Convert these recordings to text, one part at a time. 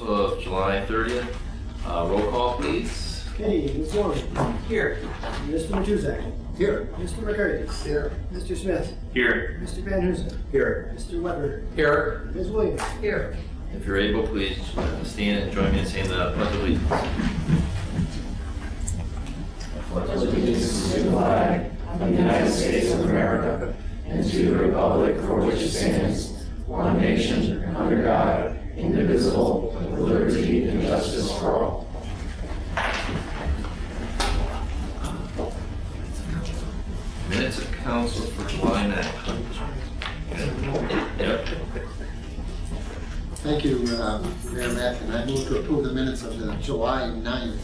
Of July 30th. Roll call, please. Okay, Ms. Morgan. Here. Mr. Matuzak. Here. Mr. McCarty. Here. Mr. Smith. Here. Mr. Van Hoosen. Here. Mr. Weber. Here. Ms. Williams. Here. If you're able, please stand and join me in saying the Pledge of Allegiance. Allegiance to the flag of the United States of America and to the republic for which it stands, one nation, under God, indivisible, with liberty and justice for all. Minutes of council for July 9th. Yep. Thank you, Mayor Mack, and I move to approve the minutes of the July 9th,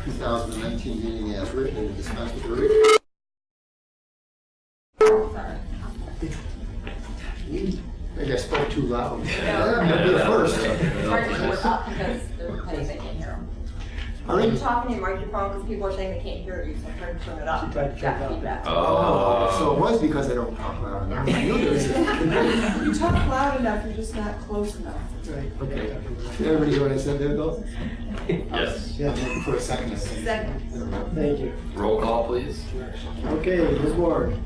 2019 meeting as written and dispense with the reading. Maybe I spoke too loud. I'll be the first. It's hard to hear up because there's plenty that can't hear them. When you talk in your microphone, because people are saying they can't hear you, so try to turn it up. She tried to turn it up. Feedback. Oh, so it was because I don't talk loud enough. I knew there was a- You talk loud enough, you're just not close enough. Right. Okay. Did everybody hear what I said there, though? Yes. Yeah, for a second. Second. Thank you. Roll call, please. Okay, Ms. Morgan.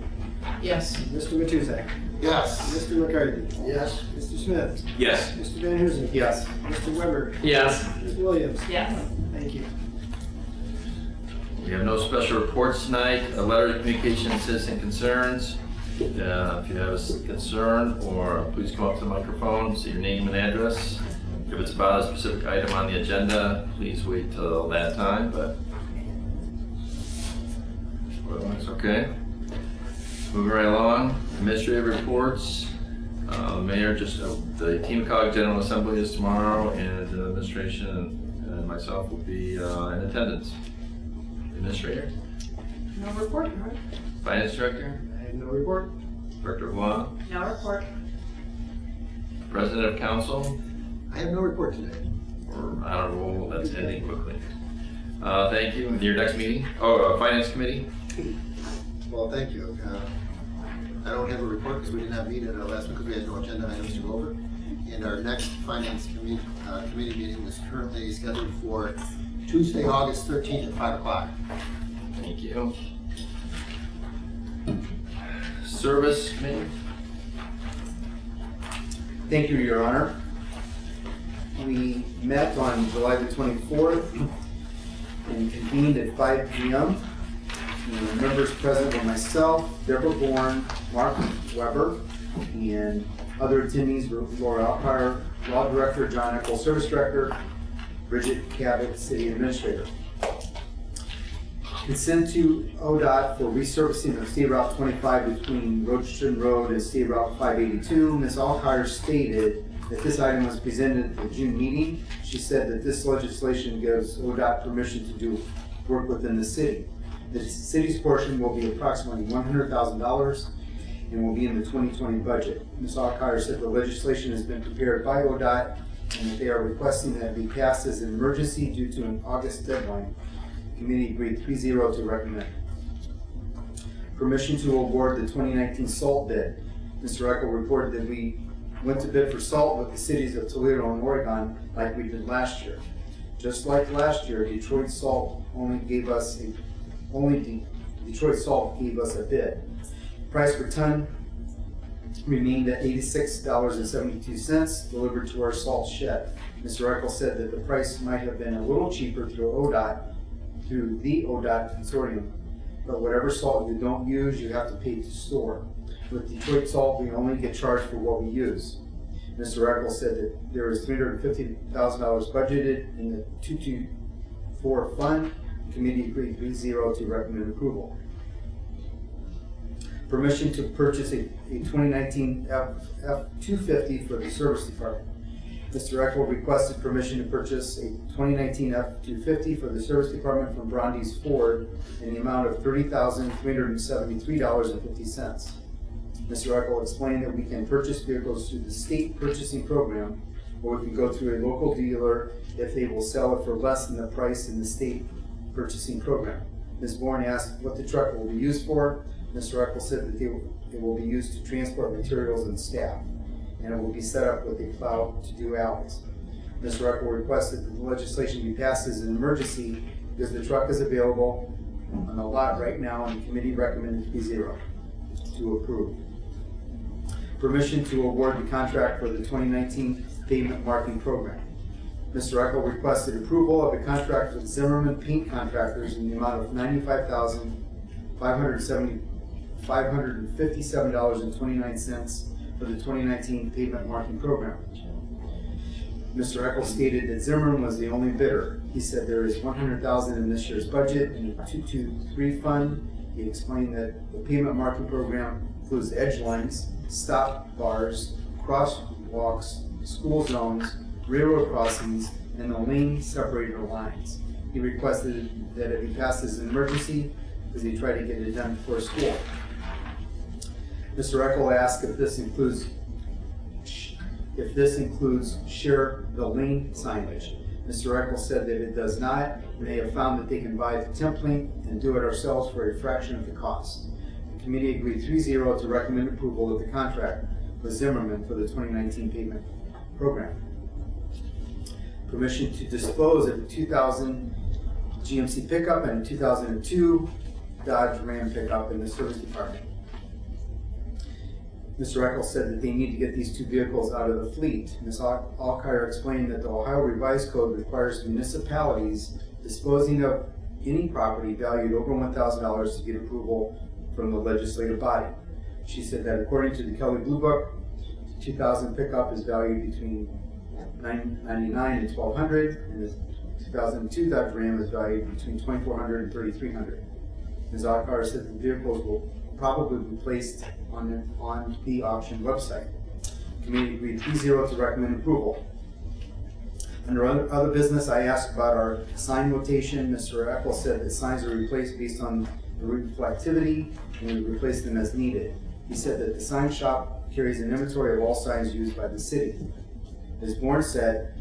Yes. Mr. Matuzak. Yes. Mr. McCarty. Yes. Mr. Smith. Yes. Mr. Van Hoosen. Yes. Mr. Weber. Yes. Ms. Williams. Yes. Thank you. We have no special reports tonight. A letter of communication, citizen concerns. If you have a concern, or please come up to the microphone, say your name and address. If it's about a specific item on the agenda, please wait till that time, but otherwise, okay. Moving right along, administrative reports. Mayor, just the Team Cog General Assembly is tomorrow, and the administration and myself will be in attendance. Administrator, No report, right? Finance Director, I have no report. Director of Law, No report. President of Council, I have no report today. or I don't know, that's ending quickly. Thank you. Your next meeting? Oh, Finance Committee? Well, thank you. I don't have a report because we didn't have a meeting last week because we had no agenda items to go over. And our next Finance Committee meeting is currently scheduled for Tuesday, August 13th at 5 o'clock. Thank you. Service Committee? Thank you, Your Honor. We met on July the 24th and convened at 5 p.m. The members present were myself, Deborah Bourne, Mark Weber, and other attendees were Laura Alpire, Law Director John Eckel, Service Director, Bridget Cabot, City Administrator. Consent to ODOT for resurfacing of State Route 25 between Rochester Road and State Route 582. Ms. Alkire stated that this item was presented at the June meeting. She said that this legislation gives ODOT permission to do work within the city. The city's portion will be approximately $100,000 and will be in the 2020 budget. Ms. Alkire said the legislation has been prepared by ODOT and that they are requesting that it be passed as an emergency due to an August deadline. The committee agreed 3-0 to recommend. Permission to award the 2019 salt bid. Mr. Eckel reported that we went to bid for salt with the cities of Toledo and Oregon like we did last year. Just like last year, Detroit Salt gave us a bid. Price per ton remained at $86.72 delivered to our salt shed. Mr. Eckel said that the price might have been a little cheaper through the ODOT consortium, but whatever salt you don't use, you have to pay to store. With Detroit Salt, we only get charged for what we use. Mr. Eckel said that there is $350,000 budgeted in the 224 fund. The committee agreed 3-0 to recommend approval. Permission to purchase a 2019 F-250 for the service department. Mr. Eckel requested permission to purchase a 2019 F-250 for the service department from Brandeis Ford in the amount of $30,373.50. Mr. Eckel explained that we can purchase vehicles through the state purchasing program, or we can go through a local dealer if they will sell it for less than the price in the state purchasing program. Ms. Bourne asked what the truck will be used for. Mr. Eckel said that it will be used to transport materials and staff, and it will be set up with a plow to do alleys. Mr. Eckel requested that the legislation be passed as an emergency because the truck is available on the lot right now, and the committee recommended to be 0 to approve. Permission to award the contract for the 2019 pavement marking program. Mr. Eckel requested approval of the contract with Zimmerman Paint Contractors in the amount of $95,557.29 for the 2019 pavement marking program. Mr. Eckel stated that Zimmerman was the only bidder. He said there is $100,000 in this year's budget in the 223 fund. He explained that the pavement marking program includes edge lines, stop bars, crosswalks, school zones, railroad crossings, and the lane separator lines. He requested that it be passed as an emergency because he tried to get it done before school. Mr. Eckel asked if this includes share the lane signage. Mr. Eckel said that it does not, and they have found that they can buy the template and do it ourselves for a fraction of the cost. The committee agreed 3-0 to recommend approval of the contract with Zimmerman for the 2019 pavement program. Permission to dispose of the 2000 GMC pickup and a 2002 Dodge Ram pickup in the service department. Mr. Eckel said that they need to get these 2 vehicles out of the fleet. Ms. Alkire explained that the Ohio Revised Code requires municipalities disposing of any property valued over $1,000 to get approval from the legislative body. She said that according to the Kelly Blue Book, the 2000 pickup is valued between $999 and $1,200, and the 2002 Dodge Ram is valued between $2,400 and $3,300. Ms. Alkire said the vehicles will probably be placed on the auction website. The committee agreed 3-0 to recommend approval. Under other business, I asked about our sign rotation. Mr. Eckel said that signs are replaced based on the reflectivity, and we replace them as needed. He said that the sign shop carries an inventory of all signs used by the city. Ms. Bourne said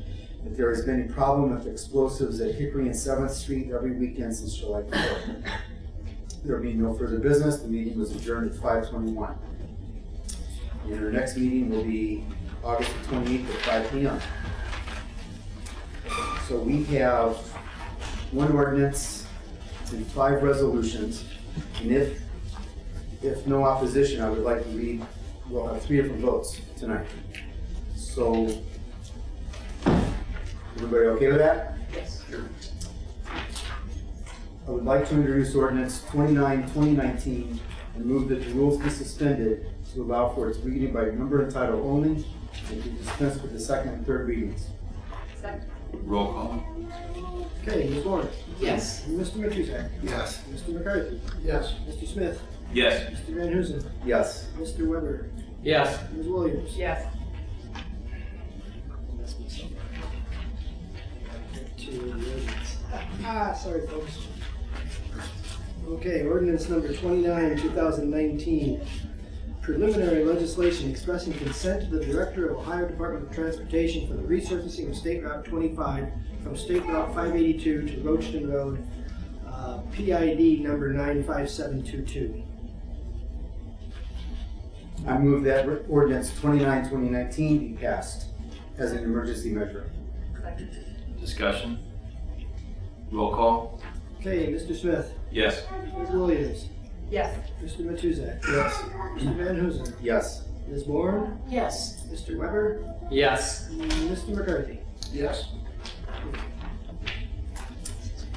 that there has been a problem with explosives at Hickory and 7th Street every weekend since July 4th. There being no further business, the meeting was adjourned at 5:21. And our next meeting will be August 28th at 5 p.m. So we have 1 ordinance and 5 resolutions. And if no opposition, I would like to read, we'll have 3 different votes tonight. So, everybody okay with that? Yes. I would like to introduce ordinance 29, 2019, and move that the rules be suspended to allow for its reading by number and title only, and to dispense with the 2nd and 3rd readings. Second. Roll call. Okay, Ms. Warren. Yes. Mr. Matuzak. Yes. Mr. McCarthy. Yes. Mr. Smith. Yes. Mr. Van Huzen. Yes. Mr. Weber. Yes. Ms. Williams. Yes. Must be something. To the ordinance. Sorry, folks. Okay, ordinance number 29, 2019. Preliminary legislation expressing consent to the Director of Ohio Department of Transportation for the resurfacing of State Route 25 from State Route 582 to Roachton Road, PID number 95722. I move that ordinance 29, 2019 be passed as an emergency measure. Second. Discussion. Roll call. Okay, Mr. Smith. Yes. Ms. Williams. Yes. Mr. Matuzak. Yes. Mr. Van Huzen. Yes. Ms. Bourne. Yes. Mr. Weber. Yes. And Mr. McCarthy. Yes.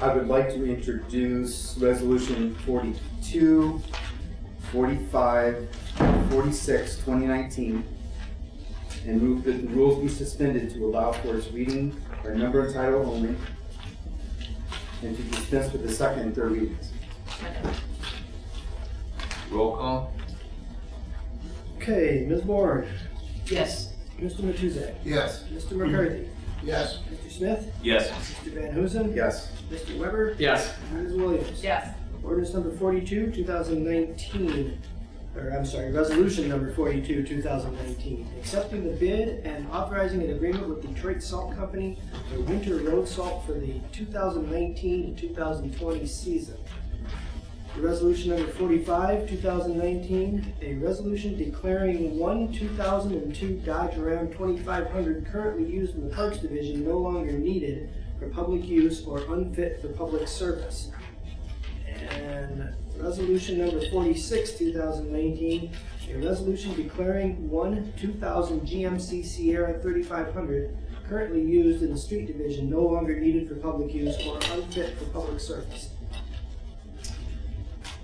I would like to introduce resolution 42, 45, 46, 2019, and move that the rules be suspended to allow for its reading by number and title only, and to dispense with the 2nd and 3rd readings. Roll call. Okay, Ms. Bourne. Yes. Mr. Matuzak. Yes. Mr. McCarthy. Yes. Mr. Smith. Yes. Mr. Van Huzen. Yes. Mr. Weber. Yes. And Ms. Williams. Yes. Ordinance number 42, 2019, or I'm sorry, resolution number 42, 2019, accepting the bid and authorizing an agreement with Detroit Salt Company for winter road salt for the 2019 to 2020 season. Resolution number 45, 2019, a resolution declaring one 2002 Dodge Ram 2500 currently used in the Parks Division no longer needed for public use or unfit for public service. And resolution number 46, 2019, a resolution declaring one 2000 GMC Sierra 3500 currently used in the Street Division no longer needed for public use or unfit for public service.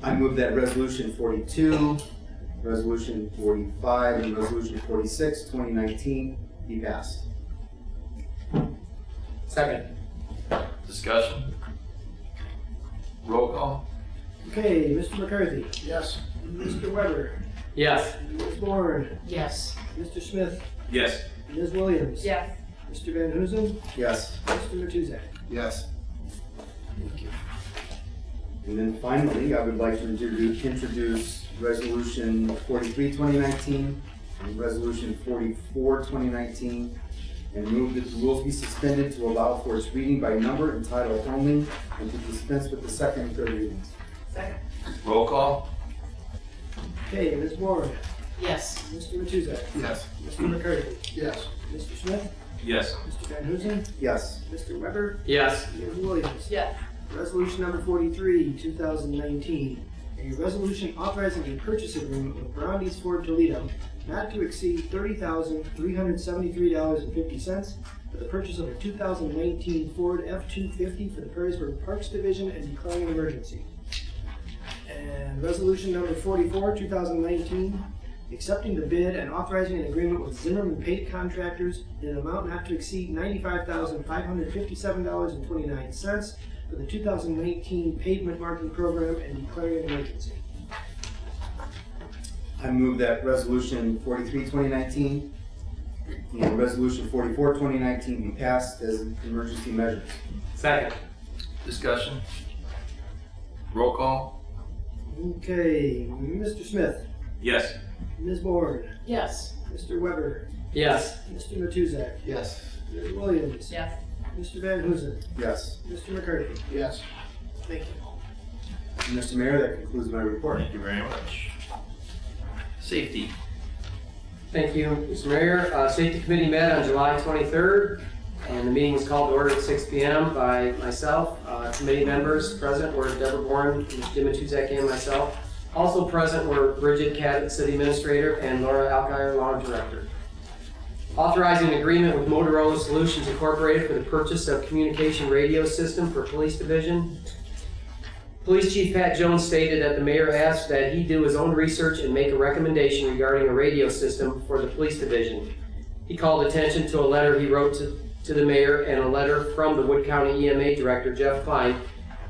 I move that resolution 42, resolution 45, and resolution 46, 2019 be passed. Second. Discussion? Roll call? Okay, Mr. McCarthy, Yes. Mr. Weber, Yes. Ms. Bourne, Yes. Mr. Smith, Yes. Ms. Williams, Yes. Mr. Van Huzen, Yes. Mr. Matuzak. Yes. And then finally, I would like to introduce resolution 43, 2019, and resolution 44, 2019, and move that the rules be suspended to allow for its reading by number and title only, and to dispense with the second and third readings. Second. Roll call? Okay, Ms. Bourne, Yes. Mr. Matuzak, Yes. Mr. McCarthy, Yes. Mr. Smith, Yes. Mr. Van Huzen, Yes. Mr. Weber, Yes. Ms. Williams. Yes. Resolution number 43, 2019, a resolution authorizing a purchase agreement with Brownies Ford Toledo not to exceed $30,373.50 for the purchase of a 2019 Ford F-250 for the Perrysburg Parks Division and declaring an emergency. And resolution number 44, 2019, accepting the bid and authorizing an agreement with Zimmerman Paint Contractors in an amount not to exceed $95,557.29 for the 2019 pavement marking program and declaring an emergency. I move that resolution 43, 2019, and resolution 44, 2019 be passed as emergency measures. Second. Discussion? Roll call? Okay, Mr. Smith, Yes. Ms. Bourne, Yes. Mr. Weber, Yes. Mr. Matuzak, Yes. Ms. Williams, Yes. Mr. Van Huzen, Yes. Mr. McCarthy. Yes. Thank you. Mr. Mayor, that concludes my report. Thank you very much. Safety. Thank you, Mr. Mayor. Safety Committee met on July 23rd, and the meeting was called to order at 6 p.m. by myself. Committee members present were Deborah Bourne, Jim Matuzak, and myself. Also present were Bridget Cadett, City Administrator, and Laura Alkire, Law Director. Authorizing an agreement with Motorola Solutions Incorporated for the purchase of communication radio system for Police Division. Police Chief Pat Jones stated that the mayor asked that he do his own research and make a recommendation regarding a radio system for the Police Division. He called attention to a letter he wrote to the mayor and a letter from the Wood County EMA Director, Jeff Klein,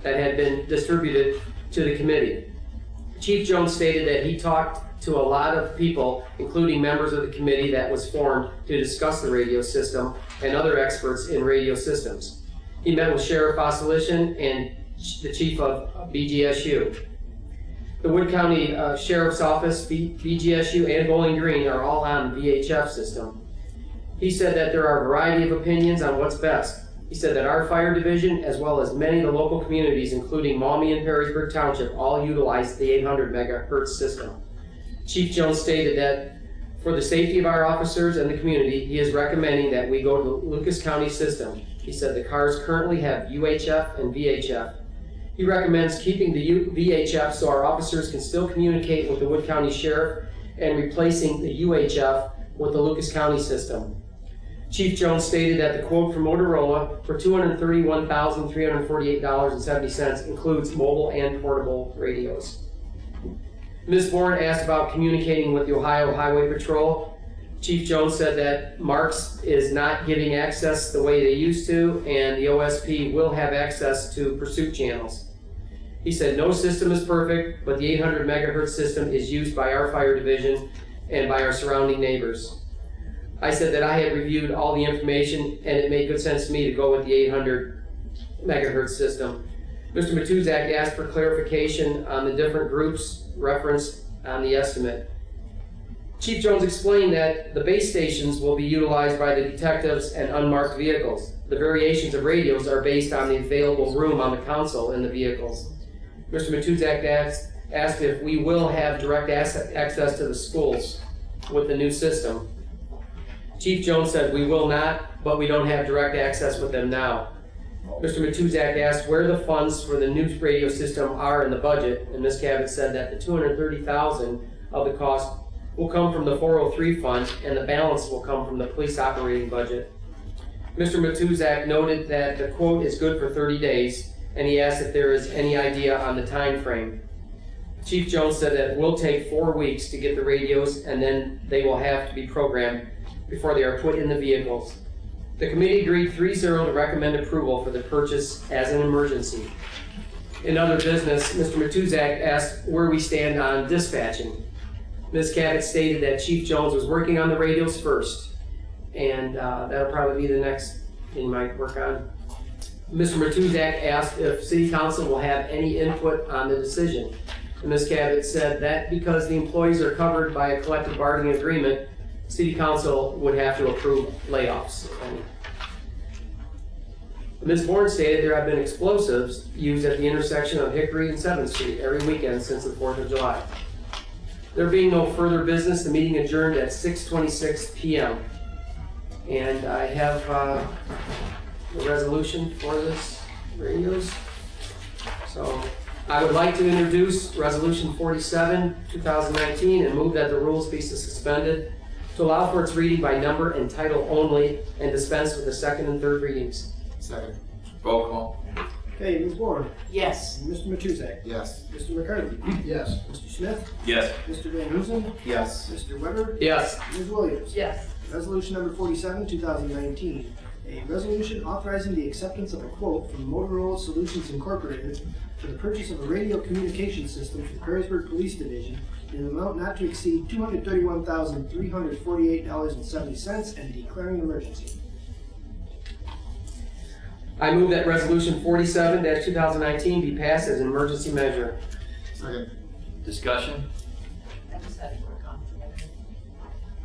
that had been distributed to the committee. Chief Jones stated that he talked to a lot of people, including members of the committee that was formed to discuss the radio system and other experts in radio systems. He met with Sheriff Ossolishin and the chief of BGSU. The Wood County Sheriff's Office, BGSU, and Bowling Green are all on the VHF system. He said that there are a variety of opinions on what's best. He said that our fire division, as well as many of the local communities, including Maumee and Perrysburg Township, all utilize the 800 megahertz system. Chief Jones stated that for the safety of our officers and the community, he is recommending that we go to the Lucas County system. He said the cars currently have UHF and VHF. He recommends keeping the VHF so our officers can still communicate with the Wood County Sheriff and replacing the UHF with the Lucas County system. Chief Jones stated that the quote from Motorola for $231,348.70 includes mobile and portable radios. Ms. Bourne asked about communicating with the Ohio Highway Patrol. Chief Jones said that Marks is not giving access the way they used to, and the OSP will have access to pursuit channels. He said no system is perfect, but the 800 megahertz system is used by our fire division and by our surrounding neighbors. I said that I had reviewed all the information and it made good sense to me to go with the 800 megahertz system. Mr. Matuzak asked for clarification on the different groups referenced on the estimate. Chief Jones explained that the base stations will be utilized by the detectives and unmarked vehicles. The variations of radios are based on the available room on the console in the vehicles. Mr. Matuzak asked if we will have direct access to the schools with the new system. Chief Jones said we will not, but we don't have direct access with them now. Mr. Matuzak asked where the funds for the new radio system are in the budget, and Ms. Cabot said that the $230,000 of the cost will come from the 403 fund, and the balance will come from the police operating budget. Mr. Matuzak noted that the quote is good for 30 days, and he asked if there is any idea on the time frame. Chief Jones said that it will take 4 weeks to get the radios, and then they will have to be programmed before they are put in the vehicles. The committee agreed 3-0 to recommend approval for the purchase as an emergency. In other business, Mr. Matuzak asked where we stand on dispatching. Ms. Cabot stated that Chief Jones was working on the radios first, and that'll probably be the next thing he might work on. Mr. Matuzak asked if City Council will have any input on the decision. And Ms. Cabot said that because the employees are covered by a collective bargaining agreement, City Council would have to approve layoffs. Ms. Bourne stated there have been explosives used at the intersection of Hickory and 7th Street every weekend since the 4th of July. There being no further business, the meeting adjourned at 6:26 p.m. And I have the resolution for this radios. So I would like to introduce Resolution 47, 2019, and move that the rules be suspended to allow for its reading by number and title only, and dispense with the second and third readings. Second. Roll call. Okay, Ms. Bourne, Yes. Mr. Matuzak, Yes. Mr. McCarthy, Yes. Mr. Smith, Yes. Mr. Van Huzen, Yes. Mr. Weber, Yes. Ms. Williams. Yes. Resolution number 47, 2019. A resolution authorizing the acceptance of a quote from Motorola Solutions Incorporated for the purchase of a radio communication system for the Perrysburg Police Division in an amount not to exceed $231,348.70 and declaring an emergency. I move that Resolution 47-2019 be passed as an emergency measure. Second. Discussion? I just had a quick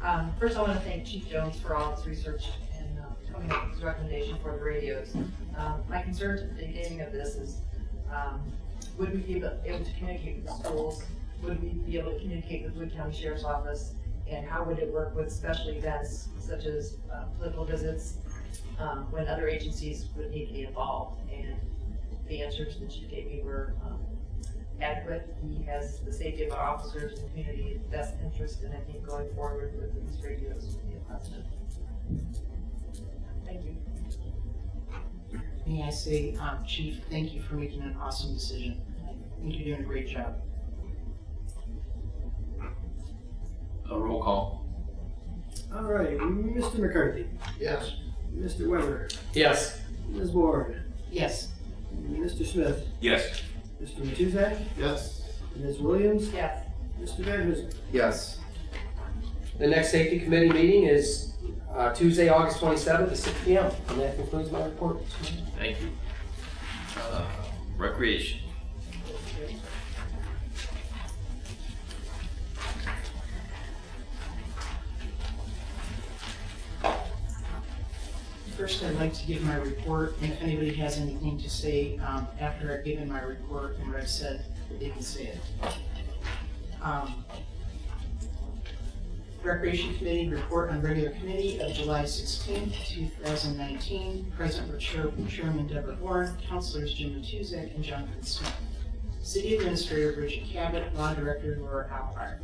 comment. First, I want to thank Chief Jones for all his research and coming up with his recommendation for the radios. My concern at the beginning of this is, would we be able to communicate with the schools? Would we be able to communicate with Wood County Sheriff's Office? And how would it work with special events such as political visits, when other agencies would need to be involved? And the answers that you gave me were adequate. He has the safety of our officers and the community's best interest, and I think going forward with these radios would be a positive. Thank you. May I say, Chief, thank you for making an awesome decision. I think you're doing a great job. A roll call. All right, Mr. McCarthy, Yes. Mr. Weber, Yes. Ms. Bourne, Yes. Mr. Smith, Yes. Mr. Matuzak, Yes. Ms. Williams, Yes. Mr. Van Huzen. Yes. The next safety committee meeting is Tuesday, August 27th at 6 p.m. And that concludes my report. Thank you. Recreation. First, I'd like to give my report, and if anybody has anything to say after I've given my report and what I've said, they can say it. Recreation Committee report on regular committee of July 16, 2019. Present were Chairman Deborah Bourne, Councilors Jim Matuzak and Jonathan Smith. City Administrator Bridget Cabot, Law Director Laura Alhart.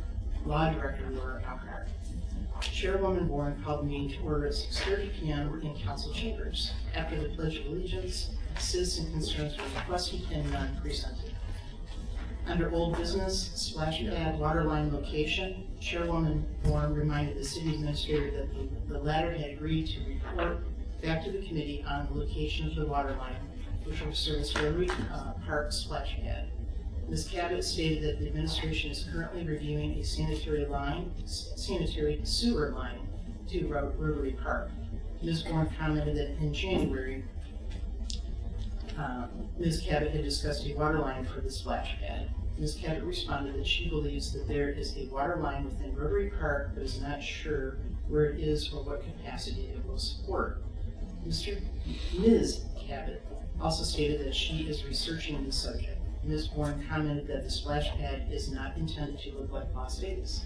Chairwoman Bourne called the meeting to order at 6:30 p.m. in council chambers. After the Pledge of Allegiance, citizen concerns were requested and none presented. Under old business, splash pad water line location, Chairwoman Bourne reminded the city administrator that the latter had agreed to report back to the committee on the location of the water line, which will service Rotary Park splash pad. Ms. Cabot stated that the administration is currently reviewing a sanitary sewer line to Rotary Park. Ms. Bourne commented that in January, Ms. Cabot had discussed a water line for the splash pad. Ms. Cabot responded that she believes that there is a water line within Rotary Park, but is not sure where it is or what capacity it will support. Ms. Cabot also stated that she is researching the subject. Ms. Bourne commented that the splash pad is not intended to look like Las Vegas.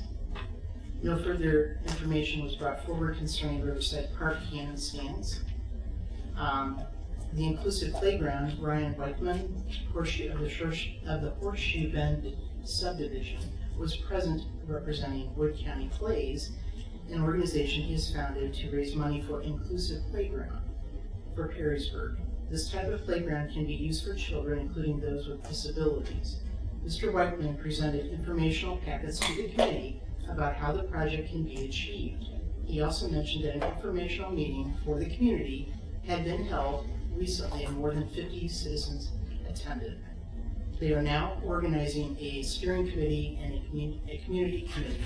No further information was brought forward concerning Riverside Park cannon stands. The inclusive playground, Ryan Weichman, of the Horseshoe Bend subdivision, was present representing Wood County Plays, an organization he has founded to raise money for inclusive playground for Perrysburg. This type of playground can be used for children, including those with disabilities. Mr. Weichman presented informational packets to the committee about how the project can be achieved. He also mentioned that an informational meeting for the community had been held recently and more than 50 citizens attended. They are now organizing a steering committee and a community committee.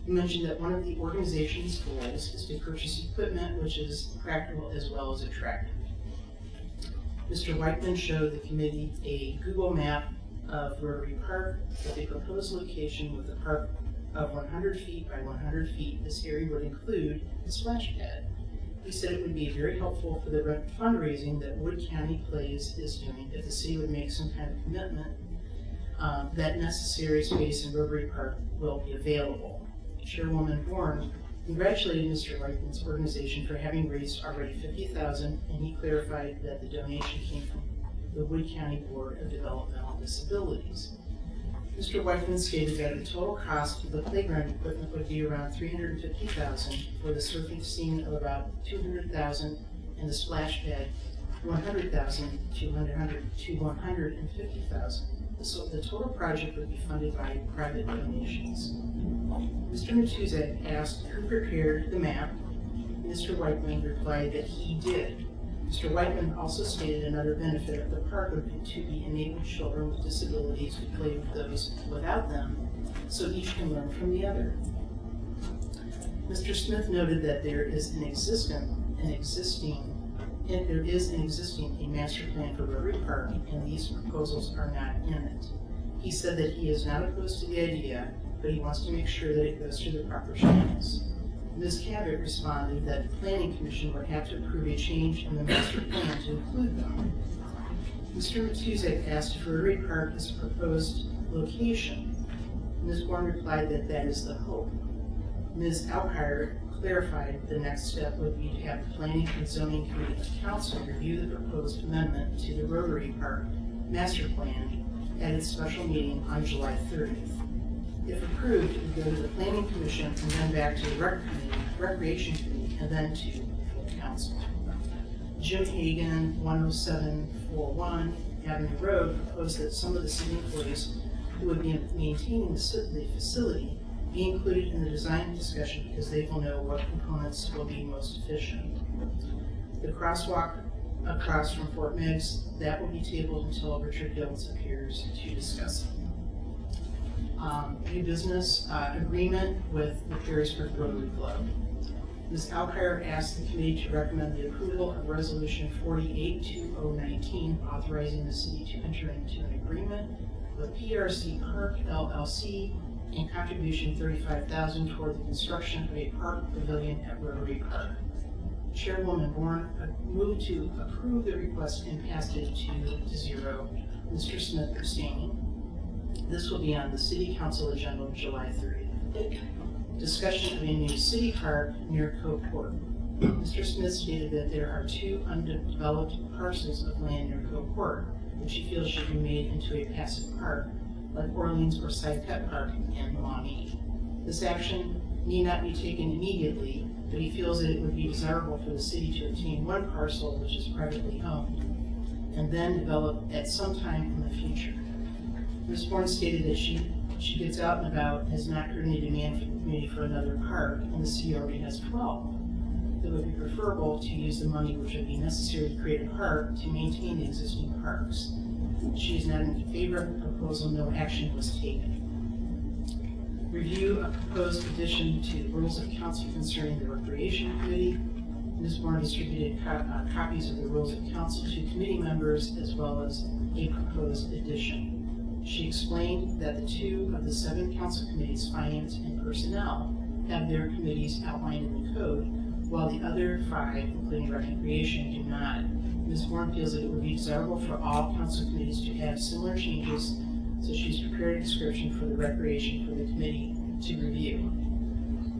He mentioned that one of the organization's goals is to purchase equipment which is practical as well as attractive. Mr. Weichman showed the committee a Google map of Rotary Park with a proposed location with a park of 100 feet by 100 feet. This area would include the splash pad. He said it would be very helpful for the fundraising that Wood County Plays is doing if the city would make some kind of commitment that necessary space in Rotary Park will be available. Chairwoman Bourne congratulated Mr. Weichman's organization for having raised already $50,000, and he clarified that the donation came from the Wood County Board of Developmental Disabilities. Mr. Weichman stated that the total cost of the playground equipment would be around $350,000, for the surfing scene of about $200,000, and the splash pad $100,000 to $150,000. So the total project would be funded by private donations. Mr. Matuzak asked who prepared the map. Mr. Weichman replied that he did. Mr. Weichman also stated another benefit of the park would be to enable children with disabilities to play with those without them, so each can learn from the other. Mr. Smith noted that there is an existing master plan for Rotary Park, and these proposals are not in it. He said that he is not opposed to the idea, but he wants to make sure that it goes through the proper channels. Ms. Cabot responded that the Planning Commission would have to approve a change in the master plan to include them. Mr. Matuzak asked if Rotary Park is a proposed location. Ms. Bourne replied that that is the hope. Ms. Alkire clarified the next step would be to have the Planning and Zoning Committee of Council review the proposed amendment to the Rotary Park master plan at its special meeting on July 30th. If approved, it would go to the Planning Commission and then back to the Recreation Committee and then to the Council. Jim Hagan, 10741 Avenue Road, proposed that some of the city employees who would be maintaining the facility be included in the design discussion because they will know what components will be most efficient. The crosswalk across from Fort Meigs, that will be tabled until Richard Dills appears to discuss it. New business agreement with the Perrysburg Rotary Club. Ms. Alkire asked the committee to recommend the approval of Resolution 48-2019, authorizing the city to enter into an agreement with PRC Park LLC and contribution $35,000 toward the construction of a park pavilion at Rotary Park. Chairwoman Bourne moved to approve the request and passed it 2-0. Mr. Smith abstaining. This will be on the City Council agenda on July 30th. Discussion of a new city park near Cove Court. Mr. Smith stated that there are 2 undeveloped parcels of land near Cove Court, which he feels should be made into a passive park, like Orleans or Side Pet Park and Maumee. This action need not be taken immediately, but he feels that it would be desirable for the city to obtain one parcel which is privately owned, and then develop at some time in the future. Ms. Bourne stated that she gets out and about, has not heard any demand from the community for another park, and the city already has 12. It would be preferable to use the money which would be necessary to create a park to maintain the existing parks. She is not in favor of the proposal, no action was taken. Review a proposed addition to the rules of council concerning the Recreation Committee. Ms. Bourne distributed copies of the rules of council to committee members as well as a proposed addition. She explained that the 2 of the 7 council committees, Finance and Personnel, have their committees outlined in the code, while the other 5, including Recreation, do not. Ms. Warren feels that it would be desirable for all council committees to have similar changes, so she's prepared a description for the recreation for the committee to review.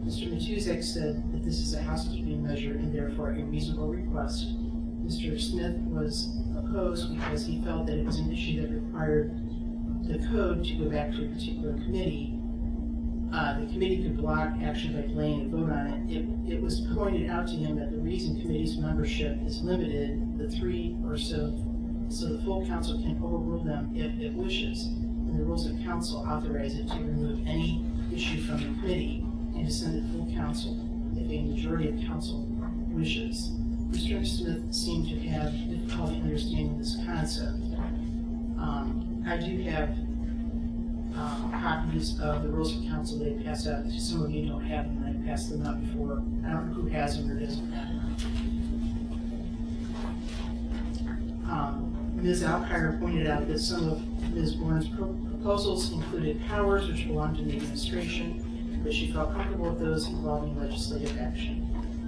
Mr. Matusek said that this is a housekeeping measure and therefore a reasonable request. Mr. Smith was opposed because he felt that it was an issue that required the code to go back to a particular committee. The committee could block action by delaying a vote on it. It was pointed out to him that the reason committee's membership is limited, the 3 or so the full council can overrule them if it wishes. And the rules of council authorize it to remove any issue from the committee and to send it to full council if a majority of council wishes. Mr. Smith seemed to have difficulty understanding this concept. I do have copies of the rules of council they passed out. Some of you don't have them, and I passed them out before. I don't know who has them or doesn't have them. Ms. Alkire pointed out that some of Ms. Warren's proposals included powers which belong to the administration, but she felt comfortable with those involving legislative action.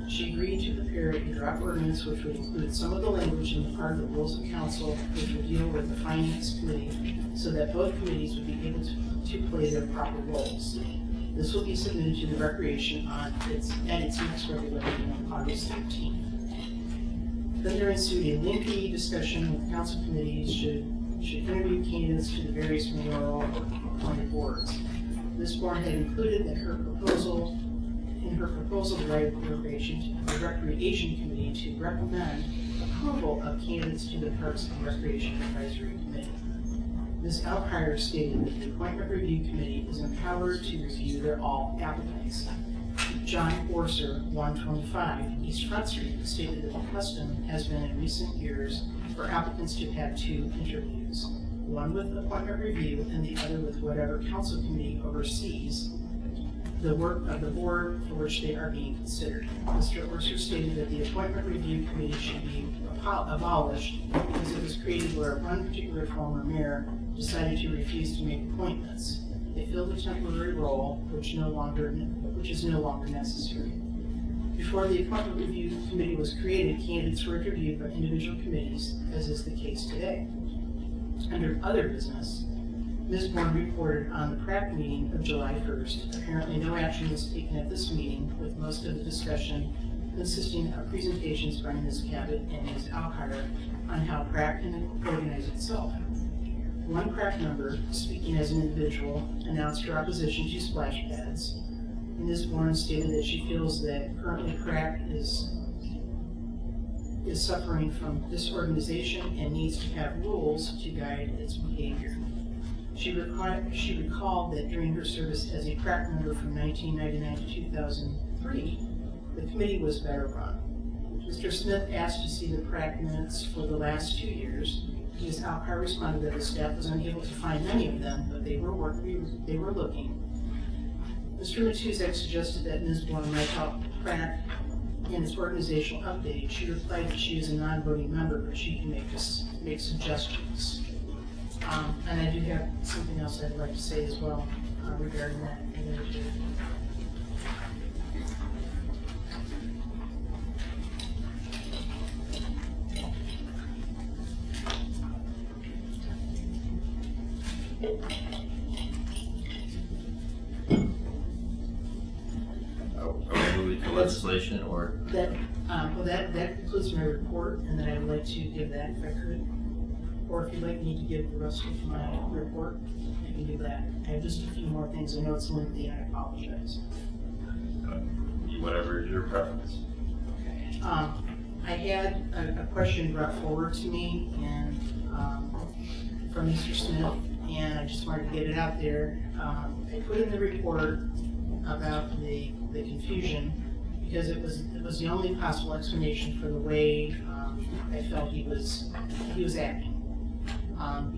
She agreed to prepare a draft ordinance which would include some of the language in the part of the rules of council which would deal with the finance committee so that both committees would be able to play their proper roles. This will be submitted to the recreation at its next regular meeting on August 13th. Then there ensued a lengthy discussion with council committees should interview candidates to the various mayoral appointed boards. Ms. Warren had included in her proposal the right of the recreation committee to recommend approval of candidates to the Parks and Recreation Advisory Committee. Ms. Alkire stated that the Appointment Review Committee is empowered to review all applicants. John Orser, 125 East Front Street, stated that the custom has been in recent years for applicants to have 2 interviews, one with appointment review and the other with whatever council committee oversees the work of the board for which they are being considered. Mr. Orser stated that the Appointment Review Committee should be abolished because it was created where one particular former mayor decided to refuse to make appointments. They filled a temporary role which is no longer necessary. Before the Appointment Review Committee was created, candidates were interviewed by individual committees, as is the case today. Under other business, Ms. Warren reported on the PrAC meeting of July 1st. Apparently no action was taken at this meeting, with most of the discussion consisting of presentations by Ms. Cabot and Ms. Alkire on how PrAC can organize itself. One PrAC member, speaking as an individual, announced her opposition to splash pads. Ms. Warren stated that she feels that currently PrAC is suffering from disorganization and needs to have rules to guide its behavior. She recalled that during her service as a PrAC member from 1999 to 2003, the committee was better run. Mr. Smith asked to see the PrAC minutes for the last 2 years. Ms. Alkire responded that the staff was unable to find many of them, but they were looking. Mr. Matusek suggested that Ms. Warren might help PrAC in its organizational update. She replied that she is a non-voting member, but she can make suggestions. And I do have something else I'd like to say as well regarding that initiative. Are we moving to legislation or? That concludes my report, and then I would like to give that if I could. Or if you'd like me to give the rest of my report, I can do that. I have just a few more things. I know it's lengthy, and I apologize. Whatever is your preference. I had a question brought forward to me and from Mr. Smith, and I just wanted to get it out there. I put in the report about the confusion because it was the only possible explanation for the way I felt he was acting.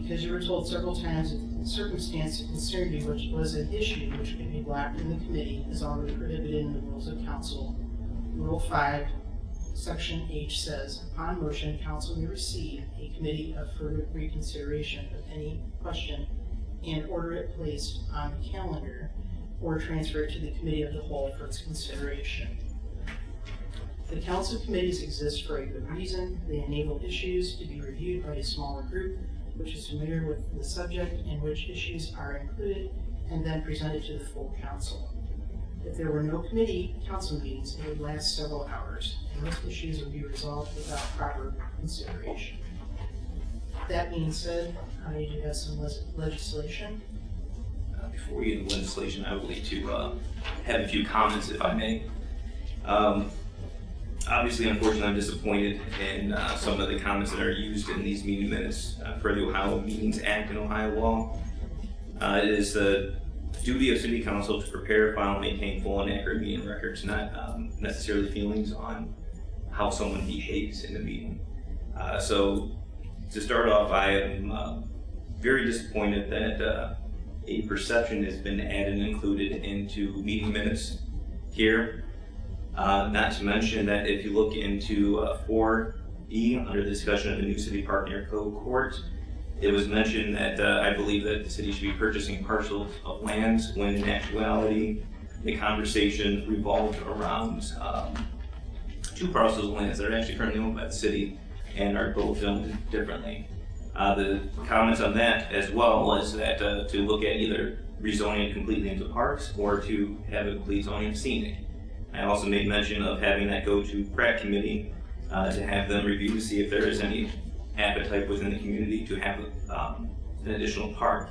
Because you were told several times that the circumstance that concerned you, which was an issue which could be blocked in the committee, is already prohibited in the rules of council. Rule 5, Section H says, upon motion, council may receive a committee of further reconsideration of any question and order it placed on the calendar or transfer it to the committee of the whole for its consideration. The council committees exist for a good reason. They enable issues to be reviewed by a smaller group, which is familiar with the subject and which issues are included and then presented to the full council. If there were no committee council meetings, it would last several hours, and most issues would be resolved without proper consideration. That being said, I do have some legislation. Before we get into legislation, I would like to have a few comments, if I may. Obviously, unfortunately, I'm disappointed in some of the comments that are used in these meeting minutes per the Ohio Meetings Act and Ohio law. It is the duty of City Council to prepare, file, and maintain full and accurate meeting records, not necessarily feelings on how someone behaves in the meeting. So, to start off, I am very disappointed that a perception has been added and included into meeting minutes here. Not to mention that if you look into 4B under the discussion of the new city park near Cove Court, it was mentioned that I believe that the city should be purchasing parcels of lands when in actuality the conversation revolved around 2 parcels of lands that are actually currently owned by the city and are both owned differently. The comments on that as well was that to look at either rezoning it completely into parks or to have a complete zoning of scenic. I also made mention of having that go to PrAC committee to have them review to see if there is any appetite within the community to have an additional park.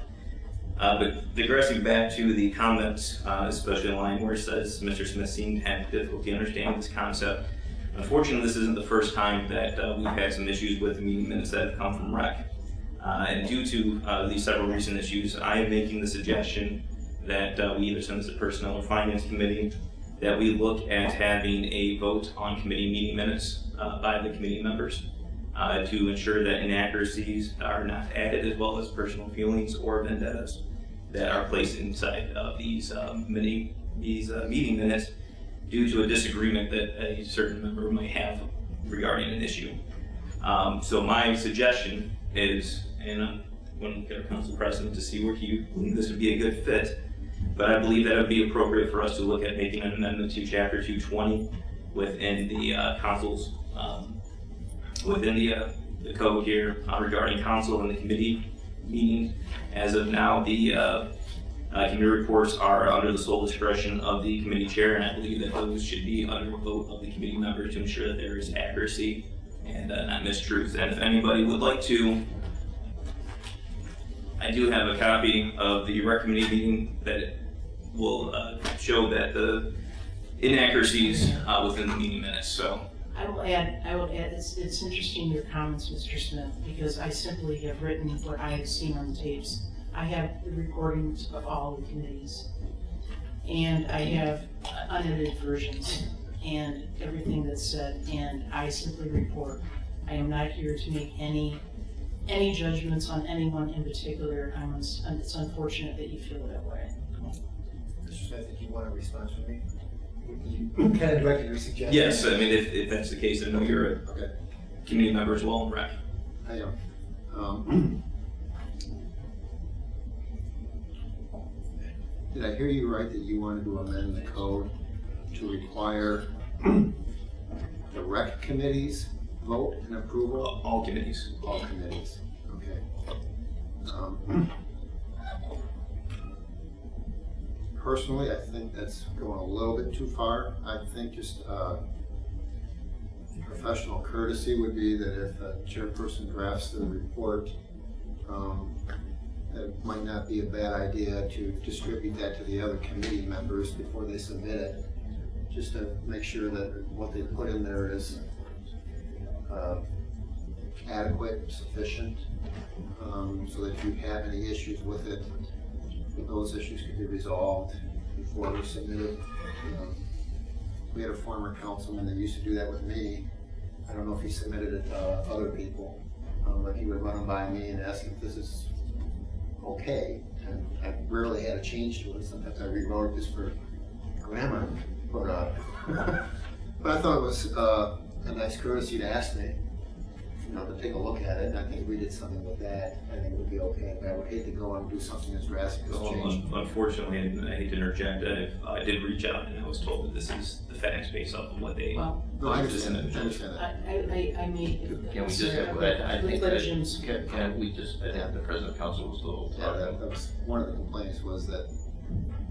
But digressing back to the comments, especially the line where it says Mr. Smith seemed to have difficulty understanding this concept. Unfortunately, this isn't the first time that we've had some issues with the meeting minutes that have come from REC. And due to these several recent issues, I am making the suggestion that we either send this to Personnel or Finance Committee, that we look at having a vote on committee meeting minutes by the committee members to ensure that inaccuracies are not added, as well as personal feelings or vendettas that are placed inside of these meeting minutes due to a disagreement that a certain member might have regarding an issue. So my suggestion is, and I'm going to look at our council president to see where he believes this would be a good fit, but I believe that it would be appropriate for us to look at making an amendment to Chapter 220 within the council's, within the code here regarding council and the committee meetings. As of now, the committee reports are under the sole discretion of the committee chair, and I believe that those should be under a vote of the committee members to ensure that there is accuracy and not mistruths. And if anybody would like to, I do have a copy of the rec committee meeting that will show that the inaccuracies within the meeting minutes. So I will add, it's interesting your comments, Mr. Smith, because I simply have written what I have seen on the tapes. I have the recordings of all the committees, and I have unedited versions and everything that's said, and I simply report. I am not here to make any judgments on anyone in particular. It's unfortunate that you feel that way. Mr. Smith, did you want a response from me? You kind of directed your suggestion. yes, I mean, if that's the case, I know you're a committee member as well in rec. I am. Did I hear you right that you wanted to amend the code to require the rec committees vote and approval? All committees. All committees, okay. Personally, I think that's going a little bit too far. I think just professional courtesy would be that if a chairperson drafts the report, it might not be a bad idea to distribute that to the other committee members before they submit it, just to make sure that what they put in there is adequate, sufficient, so that if you have any issues with it, those issues can be resolved before they're submitted. We had a former councilman that used to do that with me. I don't know if he submitted it to other people, but he would run them by me and ask if this is okay. And I rarely had a change to it. Sometimes I rewrote it just for grammar. But I thought it was a nice courtesy to ask me to take a look at it, and I think if we did something with that, I think it would be okay. But I would hate to go and do something as drastic as change. Unfortunately, and I hate to interject, I did reach out and I was told that this is the facts based off of what they. Well, No, I understand that. I mean. Can we just have, I think that, can we just, I think the president of council was a little. Yeah, that was, one of the complaints was that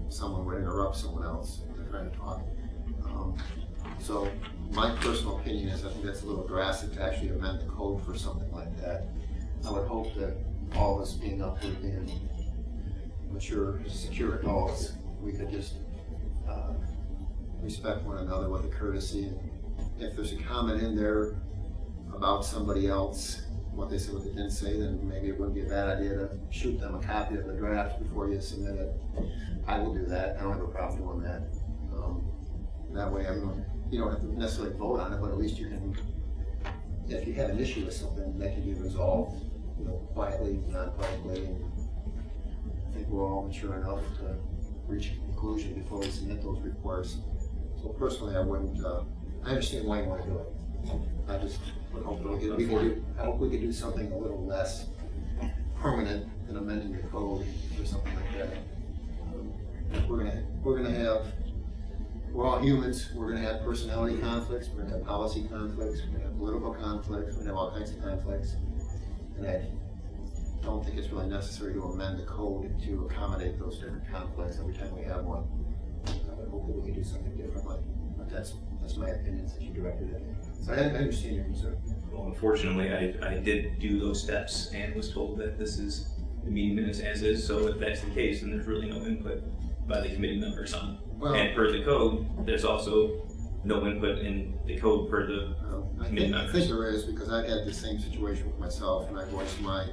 someone would interrupt someone else when they're trying to talk. So my personal opinion is I think that's a little drastic to actually amend the code for something like that. I would hope that all of us being upwardly and mature, secure adults, we could just respect one another with a courtesy. And if there's a comment in there about somebody else, what they said, what they didn't say, then maybe it wouldn't be a bad idea to shoot them a copy of the draft before you submit it. I will do that. I don't have a problem doing that. That way, you don't have to necessarily vote on it, but at least you can, if you have an issue with something, that can be resolved, quietly, non-publicly. And I think we're all mature enough to reach a conclusion before we submit those reports. So personally, I wouldn't. I understand why you want to do it. I just would hope we could do something a little less permanent than amending the code or something like that. We're all humans. We're going to have personality conflicts. We're going to have policy conflicts. We're going to have political conflicts. We're going to have all kinds of conflicts. And I don't think it's really necessary to amend the code to accommodate those different conflicts every time we have one. I would hope that we could do something differently. But that's my opinion since you directed it. So I understand your concern. Well, unfortunately, I did do those steps and was told that this is the meeting minutes as is. So if that's the case, then there's really no input by the committee members on. And per the code, there's also no input in the code per the committee members. I think there is, because I've had the same situation with myself, and I voiced my,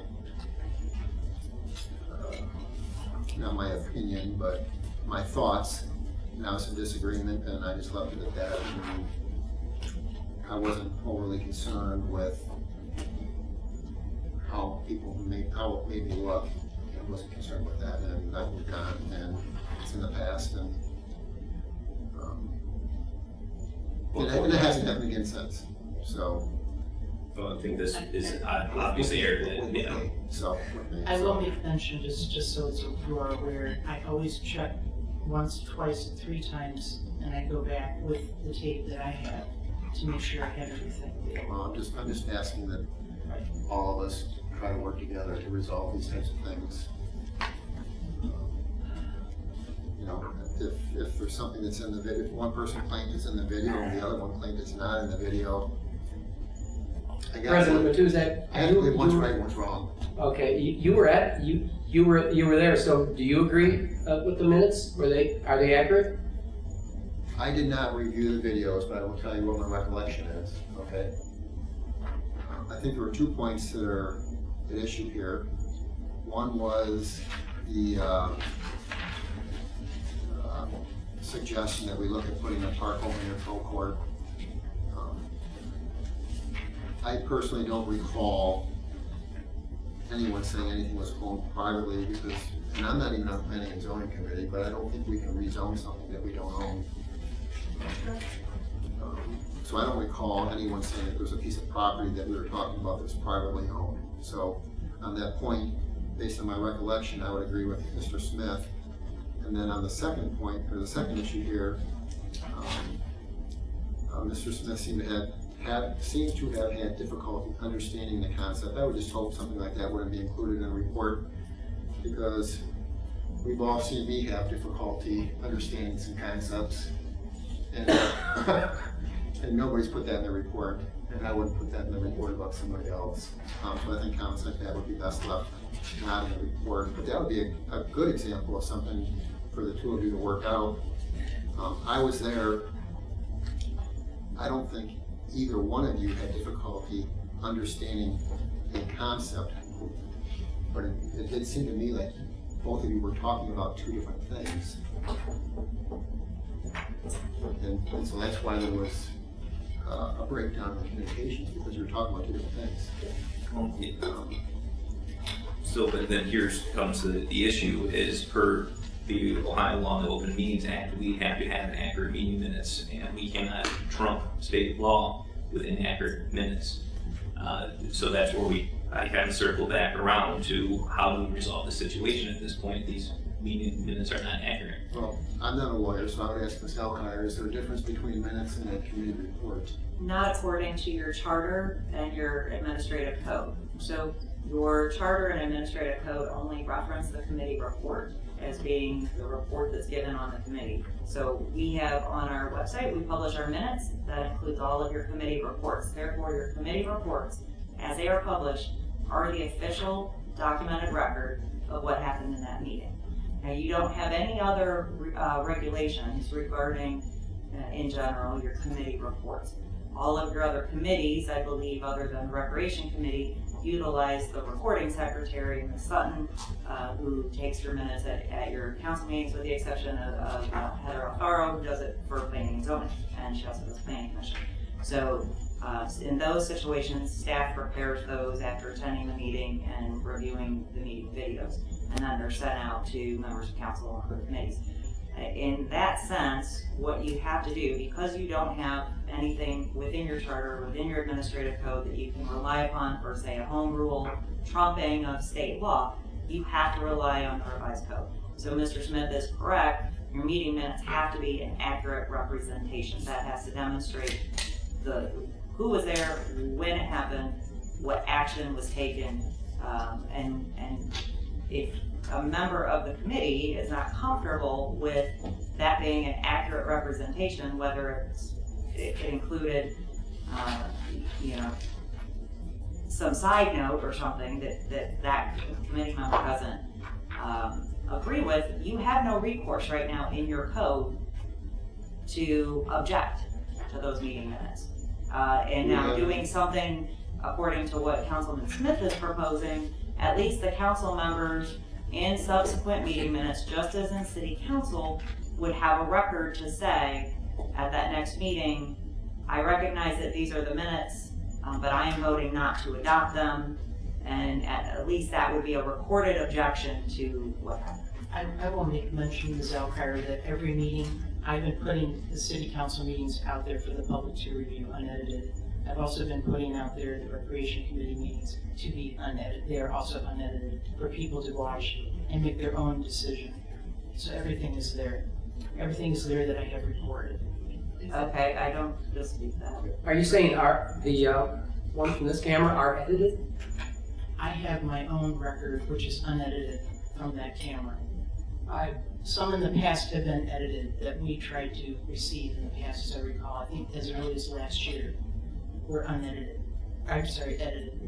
not my opinion, but my thoughts. And I was in disagreement, and I just left it at that. And I wasn't overly concerned with how it made me look. I wasn't concerned with that, and I moved on, and it's in the past, and it hasn't happened again since. So. Well, I think this is obviously aired. Yeah. So. I will make mention, just so you are aware, I always check once, twice, 3 times, and I go back with the tape that I have to make sure I have everything. Well, I'm just asking that all of us try to work together to resolve these types of things. If there's something that's in the video, if one person claims it's in the video and the other one claims it's not in the video, I guess. President Matuzak, I believe one's right, one's wrong. Okay, you were there. So do you agree with the minutes? Are they accurate? I did not review the videos, but I will tell you what my recollection is. Okay. I think there were 2 points that are at issue here. One was the suggestion that we look at putting a park over near Pro Court. I personally don't recall anyone saying anything was owned privately because, and I'm not even on the planning and zoning committee, but I don't think we can rezone something that we don't own. So I don't recall anyone saying that there was a piece of property that we were talking about that was privately owned. So on that point, based on my recollection, I would agree with Mr. Smith. And then on the second point, or the second issue here, Mr. Smith seemed to have had difficulty understanding the concept. I would just hope something like that wouldn't be included in a report, because we've all seen me have difficulty understanding some concepts, and, and nobody's put that in the report, and I wouldn't put that in the report about somebody else. So I think comments like that would be best left not in the report, but that would be a good example of something for the two of you to work out. I was there. I don't think either one of you had difficulty understanding the concept, but it did seem to me like both of you were talking about 2 different things. And so that's why there was a breakdown in communications, because you were talking about 2 different things. So, but then comes the issue is per the Ohio Law, the Open Meetings Act, we have to have accurate meeting minutes, and we cannot trump state law with inaccurate minutes. So that's where I kind of circle back around to how do we resolve the situation at this point. These meeting minutes are not accurate. Well, I'm not a lawyer, so I would ask Ms. Alkire, is there a difference between minutes and a committee report? Not according to your charter and your administrative code. So your charter and administrative code only reference the committee report as being the report that's given on the committee. So we have on our website, we publish our minutes. That includes all of your committee reports. Therefore, your committee reports, as they are published, are the official documented record of what happened in that meeting. Now, you don't have any other regulations regarding, in general, your committee reports. All of your other committees, I believe, other than the Recreation Committee, utilize the recording secretary, Ms. Sutton, who takes your minutes at your council meetings, with the exception of Heather Alfaro, who does it for planning and zoning, and she also does planning commission. So in those situations, staff prepares those after attending the meeting and reviewing the meeting videos, and then they're sent out to members of council and other committees. In that sense, what you have to do, because you don't have anything within your charter, within your administrative code that you can rely upon for, say, a home rule trumping of state law, you have to rely on the revised code. So Mr. Smith is correct, your meeting minutes have to be an accurate representation. That has to demonstrate who was there, when it happened, what action was taken, and if a member of the committee is not comfortable with that being an accurate representation, whether it included, some side note or something that committee member doesn't agree with, you have no recourse right now in your code to object to those meeting minutes. And now doing something according to what Councilman Smith is proposing, at least the council members in subsequent meeting minutes, just as in city council, would have a record to say at that next meeting, I recognize that these are the minutes, but I am voting not to adopt them, and at least that would be a recorded objection to what happened. I will make mention, Ms. Alkire, that every meeting, I've been putting the city council meetings out there for the public to review unedited. I've also been putting out there the recreation committee meetings to be unedited. They are also unedited for people to watch and make their own decision. So everything is there. Everything is there that I have recorded. Okay, I don't dispute that. Are you saying the ones from this camera are edited? I have my own record, which is unedited from that camera. Some in the past have been edited that we tried to receive in the past, as I recall. I think as early as last year, were unedited. Edited.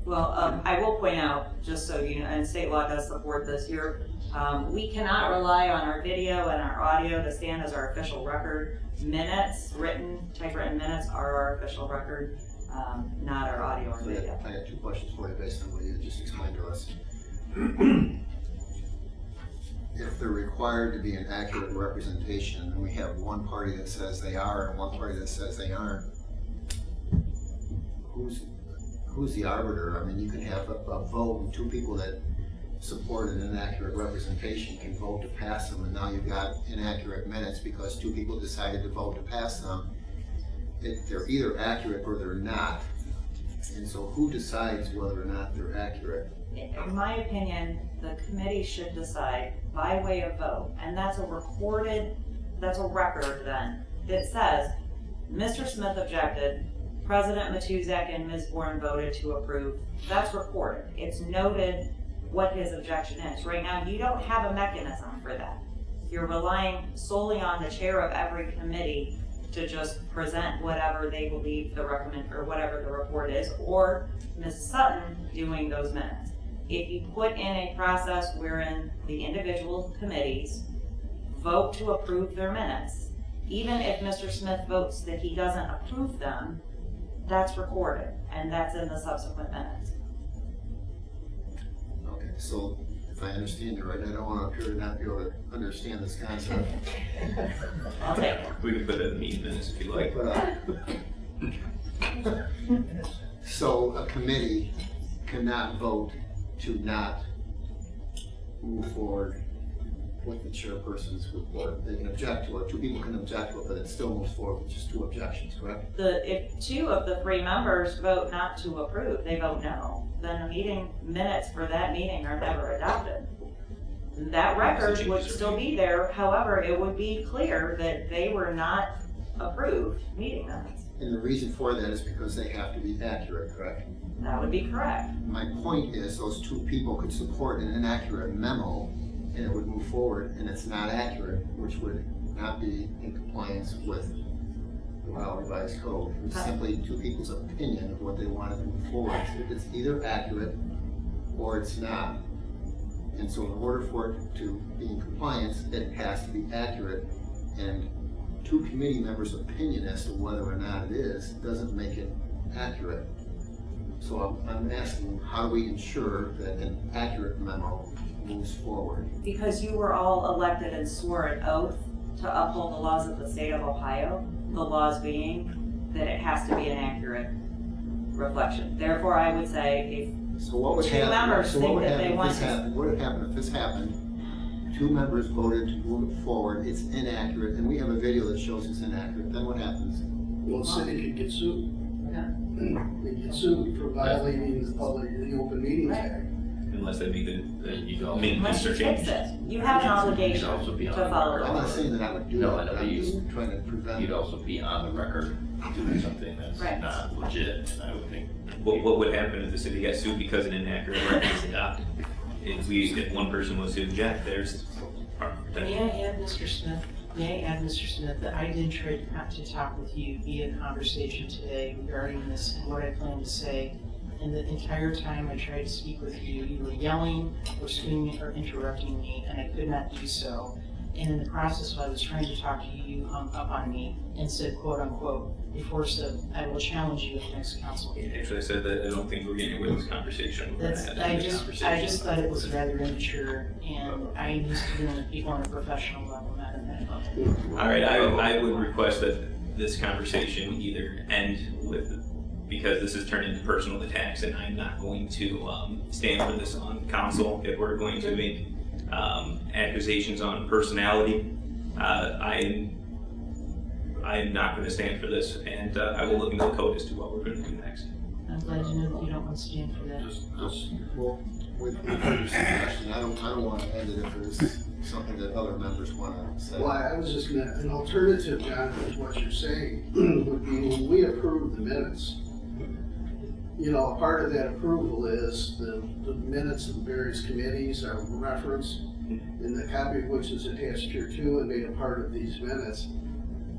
Well, I will point out, just so you know, and state law does support this here, we cannot rely on our video and our audio to stand as our official record. Minutes, typewritten minutes are our official record, not our audio or video. I got two questions for you based on what you just explained to us. If they're required to be an accurate representation, and we have one party that says they are and one party that says they aren't, who's the arbiter? I mean, you can have a vote and two people that supported an inaccurate representation can vote to pass them, and now you've got inaccurate minutes because two people decided to vote to pass them. They're either accurate or they're not. And so who decides whether or not they're accurate? In my opinion, the committee should decide by way of vote, and that's a record then, that says, Mr. Smith objected, President Matuzak and Ms. Bourne voted to approve. That's recorded. It's noted what his objection is. Right now, you don't have a mechanism for that. You're relying solely on the chair of every committee to just present whatever they believe the whatever the report is, or Ms. Sutton doing those minutes. If you put in a process wherein the individual committees vote to approve their minutes, even if Mr. Smith votes that he doesn't approve them, that's recorded, and that's in the subsequent minutes. Okay, so if I understand you right, I don't want to appear to not be able to understand this concept. I'll take it. We can put it in the meeting minutes if you like. So a committee cannot vote to not move forward with the chairperson's report. They can object to it, two people can object to it, but it still moves forward with just two objections, correct? If two of the three members vote not to approve, they vote no, then the meeting minutes for that meeting are never adopted. That record would still be there, however, it would be clear that they were not approved meeting minutes. And the reason for that is because they have to be accurate, correct? That would be correct. My point is, those two people could support an inaccurate memo, and it would move forward, and it's not accurate, which would not be in compliance with the Ohio Revised Code. It's simply two people's opinion of what they wanted to move forward. It's either accurate or it's not. And so in order for it to be in compliance, it has to be accurate, and two committee members' opinion as to whether or not it is doesn't make it accurate. So I'm asking, how do we ensure that an accurate memo moves forward? Because you were all elected and swore an oath to uphold the laws of the state of Ohio, the laws being that it has to be an accurate reflection. Therefore, I would say So what would two happen? members So what think would that happen they if want this to- happened? What would happen if this happened? Two members voted to move it forward. It's inaccurate, and we have a video that shows it's inaccurate. Then what happens? Well, the city could get sued. Yeah. They get sued for violating the Open Meetings Right. Act. Unless they make You also- the once you Mr. fix change. it, you have an obligation You'd also be to on the follow record. I'm the not law. saying that I would do No, it. I know, I'm you- just trying to prevent. You'd also be on the record doing something that's Right. not legit, I would think. What would happen if the city got sued because an inaccurate record is adopted? If one person was to object, there's our May I add, Mr. Smith, that I did try to talk with you via conversation today regarding this and what I plan to say. And the entire time I tried to speak with you, you were yelling or screaming or interrupting me, and I could not do so. And in the process, while I was trying to talk to you, you hung up on me and said, quote unquote, before said, I will challenge you at the next council meeting. Actually, I said that I don't think we're getting away with this conversation. We're That's, gonna have I this just conversation. thought it was rather immature, and I'm used to dealing with people on a professional level, not at that level. All right, I would request that this conversation either end with, because this has turned into personal attacks, and I'm not going to stand for this on council. If we're going to make accusations on personality, I am not going to stand for this, and I will look into the code as to what we're going to do next. I'm glad to know that you don't want to stand for that. Just, Well, with your suggestion, I don't want to end it if there's something that other members want to say. Well, I was just gonna, an alternative, Jonathan, to what you're saying would be when we approve the minutes, you know, a part of that approval is the minutes of the various committees are referenced, and the copy of which is attached here too and made a part of these minutes.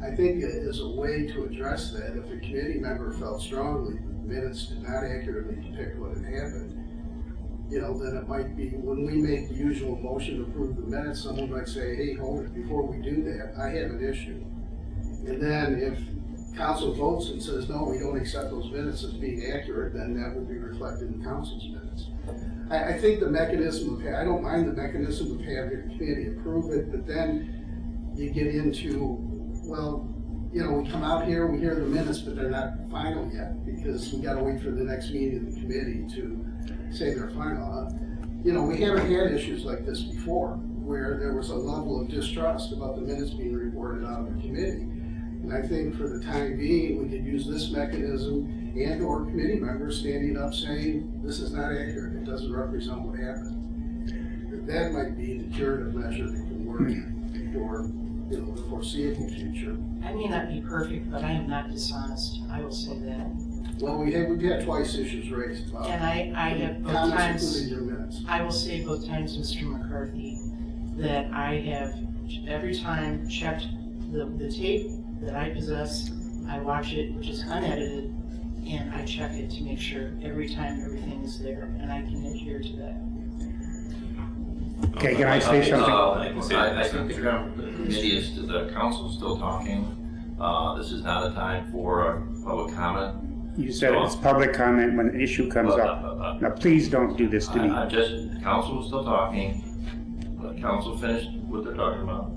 I think as a way to address that, if a committee member felt strongly that the minutes did not accurately depict what had happened, you know, then it might be, when we make the usual motion to approve the minutes, someone might say, hey, hold it, before we do that, I have an issue. And then if council votes and says, no, we don't accept those minutes as being accurate, then that would be reflected in council's minutes. I think the mechanism of, I don't mind the mechanism of having the committee approve it, but then you get into, well, you know, we come out here, we hear the minutes, but they're not final yet, because we gotta wait for the next meeting of the committee to say they're final. You know, we haven't had issues like this before, where there was a level of distrust about the minutes being reported out of the committee. And I think for the time being, we could use this mechanism and or committee members standing up saying, this is not accurate, it doesn't represent what happened. That might be the curative measure that can work for, you know, the foreseeable future. I may not be perfect, but I am not dishonest, I will say that. Well, we've had twice issues raised about And I have both comments times, including your minutes. I will say both times, Mr. McCarthy, that I have every time checked the tape that I possess, I watch it, which is unedited, and I check it to make sure every time everything is there, and I can adhere to that. Okay, can I say something? I think the committee is, the council's still talking. This is not a time for public comment. You said it's public comment when an issue comes up. Now, please don't do this to me. I'm just, the council is still talking. The council finished what they're talking about.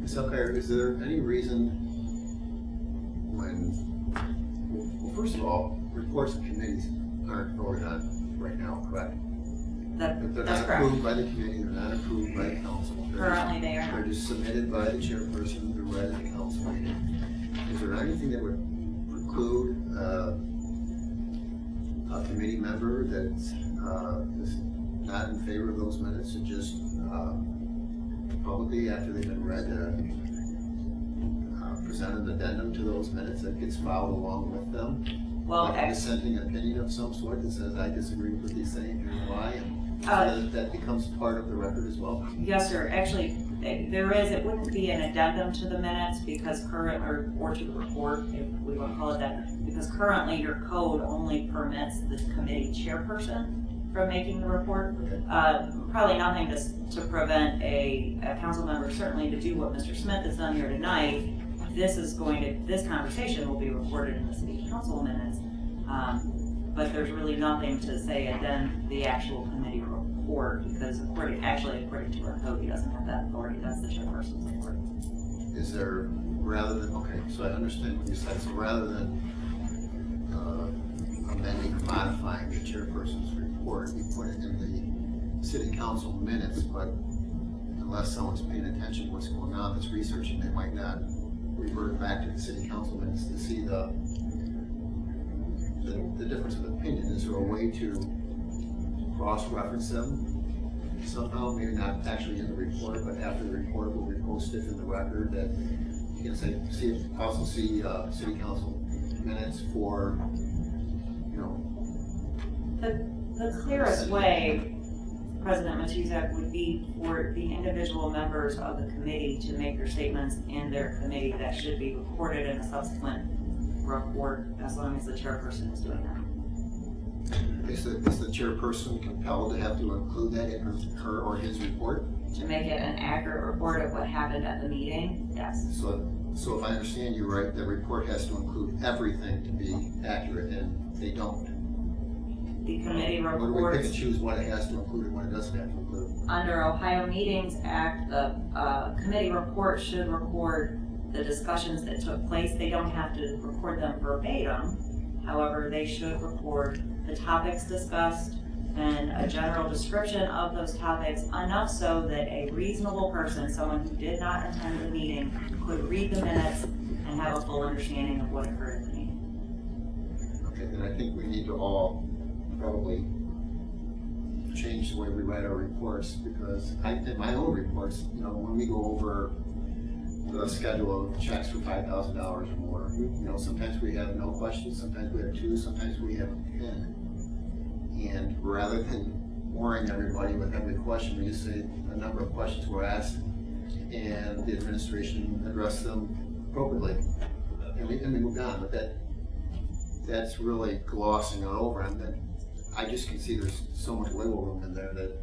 Ms. Elkhyer, is there any reason when, well, first of all, reports of committees aren't voted on right now, correct? But they're That's not correct. approved by the committee, they're not approved by the council. Currently, they are They're not. just submitted by the chairperson, they're read at the council meeting. Is there anything that would preclude a committee member that's is not in favor of those minutes to just publicly, after they've been read, present an addendum to those minutes that gets filed along with them? Well, Like a dissenting opinion of some sort that says, I disagree with these things, here's why, and so that becomes part of the record as well? yes, sir. Actually, there is, it wouldn't be an addendum to the minutes because current, or to the report, if we want to call it that, because currently your code only permits the committee chairperson from making the report. Probably nothing to prevent a council member certainly to do what Mr. Smith has done here tonight. This conversation will be recorded in the city council minutes. But there's really nothing to say addend the actual committee report because according to our code, he doesn't have that authority. That's the chairperson's authority. Is there, rather than, okay, so I understand what you said, so rather than amending or modifying the chairperson's report, you put it in the city council minutes, but unless someone's paying attention to what's going on, that's researching, they might not revert back to the city council minutes to see the difference of opinion. Is there a way to cross-reference them somehow? Maybe not actually in the report, but after the report will be posted in the record that you can say, also see city council minutes for, you know. The clearest way, President Matuzak, would be for the individual members of the committee to make their statements in their committee that should be recorded in a subsequent report as long as the chairperson is doing that. Is the chairperson compelled to have to include that in her or his report? To make it an accurate report of what happened at the meeting, yes. So if I understand you right, the report has to include everything to be accurate, and they don't. The committee Or do we pick reports, and choose what it has to include and what it doesn't have to include? under Ohio Meetings Act, the committee report should record the discussions that took place. They don't have to record them verbatim. However, they should record the topics discussed and a general description of those topics, enough so that a reasonable person, someone who did not attend the meeting, could read the minutes and have a full understanding of what occurred at the meeting. Okay, then I think we need to all probably change the way we write our reports, because in my own reports, you know, when we go over the schedule of checks for $5,000 or more, you know, sometimes we have no questions, sometimes we have 2, sometimes we have 10. And rather than boring everybody with every question, we just say a number of questions were asked and the administration addressed them appropriately. And we moved on, but that's really glossing it over, and then I just can see there's so much wiggle room in there that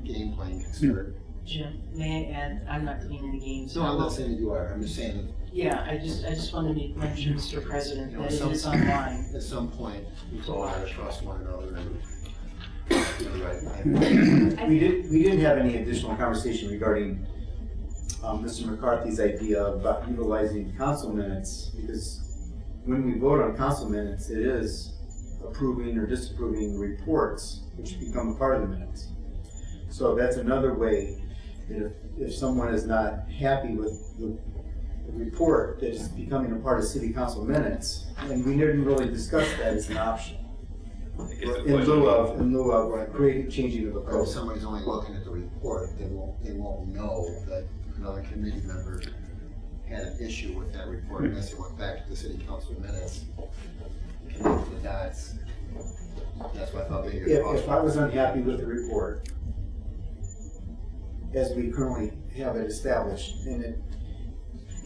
game playing can start. Jim, may I add, I'm not playing any games. No, I'm not saying that you are, I'm just saying that, Yeah, I just wanted to mention, Mr. President, you know, that it is online. at some point, we all have to trust one another and do the right thing. We didn't have any additional conversation regarding Mr. McCarthy's idea about utilizing council minutes, because when we vote on council minutes, it is approving or disapproving reports, which become a part of the minutes. So that's another way that if someone is not happy with the report that is becoming a part of city council minutes, and we didn't really discuss that as an option. In lieu of changing of the But if code. somebody's only looking at the report, they won't know that another committee member had an issue with that report unless they went back to the city council minutes, connected the dots. That's what I thought maybe. If I was unhappy with the report, as we currently have it established, and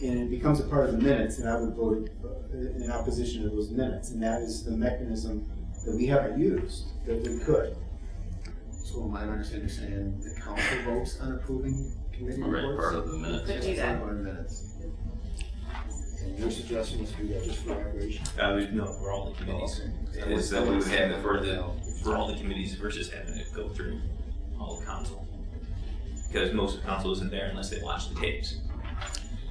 it becomes a part of the minutes, and I would vote in opposition to those minutes, and that is the mechanism that we haven't used, that we could. So my understanding is saying the council votes on approving committee Right, reports? part of the minutes. Could do that. Part of the minutes. And your suggestion was to do that just for recreation? No, for all the committees. Okay. Is that we would have it for all the committees versus having it go through all of council. Because most of council isn't there unless they watch the tapes.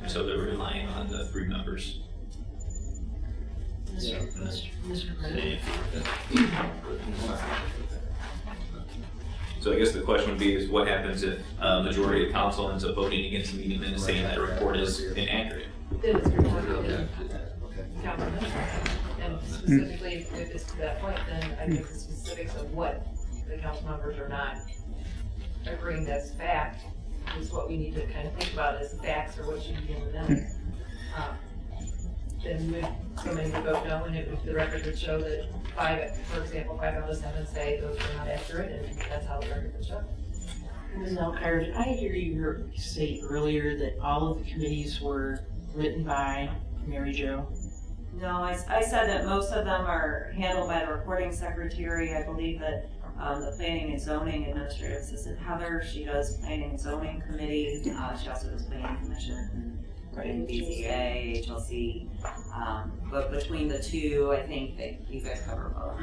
And so they're relying on the 3 members. Mr. President. So I guess the question would be is what happens if a majority of council ends up voting against the meeting minutes saying that a report is inaccurate? Then it's your time to Okay. council members. And specifically, if it's to that point, then I think the specifics of what the council members are not agreeing that's fact is what we need to kind of think about as facts or what should be in the minutes. Then would somebody would vote no, and if the record would show that for example, 5 out of 7 say those are not accurate, and that's how the record would show. Ms. Elkhart, did I hear you say earlier that all of the committees were written by Mary Jo? No, I said that most of them are handled by the recording secretary. I believe that the planning and zoning administrative assistant Heather, she does planning and zoning committee. She also does planning commission, and BZA, HLC. But between the two, I think that you guys cover both.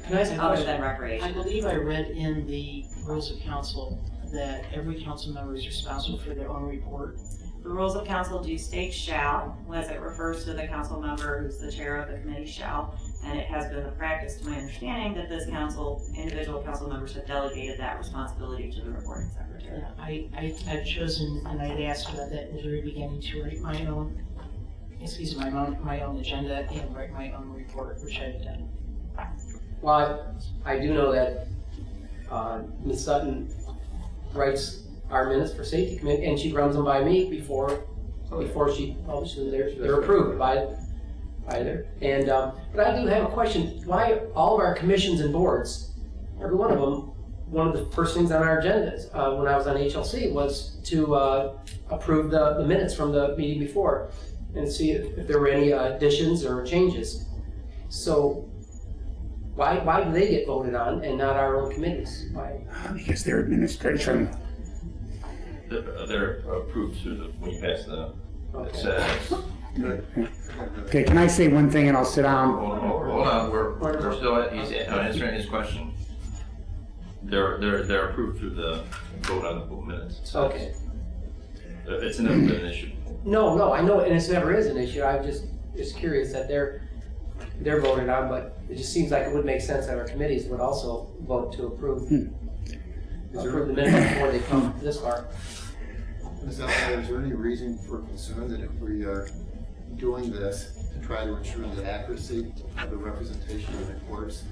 Can I ask a Other question? than recreation. I believe I read in the rules of council that every council member is responsible for their own report. The rules of council do state shall, as it refers to the council member who's the chair of the committee shall, and it has been the practice, to my understanding, that this individual council members have delegated that responsibility to the recording secretary. I've chosen, and I'd asked about that in the very beginning, to write my own agenda and write my own report, which I've done. Well, I do know that Ms. Sutton writes our minutes for safety committee, and she runs them by me before she publishes them. They're approved by there. And but I do have a question. Why all of our commissions and boards, every one of them, one of the first things on our agendas when I was on HLC was to approve the minutes from the meeting before and see if there were any additions or changes. So why do they get voted on and not our own committees? Why? Because they're administration. They're approved through when you pass the, it Okay. says, Okay, can I say one thing and I'll sit down? hold on, we're still he's answering his question. They're approved through the vote on the full minutes. It says. Okay. It's never been an issue. No, I know, and it never is an issue. I'm just curious that they're voted on, but it just seems like it would make sense that our committees would also vote to approve the minutes before they come this far. Ms. Elkhart, is there any reason for concern that if we are doing this to try to ensure the accuracy of the representation of the reports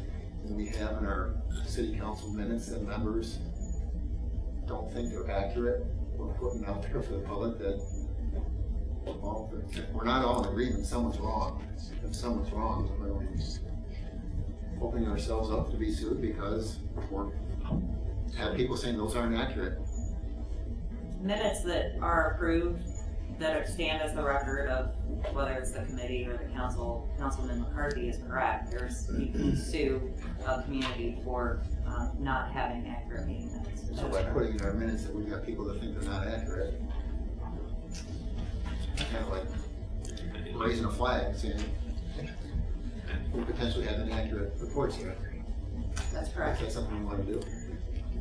that we have in our city council minutes that members don't think they're accurate, we're putting out there for the public that, well, if we're not all in agreement, someone's wrong. If someone's wrong, we're opening ourselves up to be sued because we're have people saying those aren't accurate. Minutes that are approved, that stand as the record of whether it's the committee or the council, Councilman McCarthy is correct. You can sue a community for not having accurate meeting minutes. So by putting in our minutes that we've got people that think they're not accurate, kind of like raising a flag saying we potentially have inaccurate reports here. That's Is correct. that something we want to do?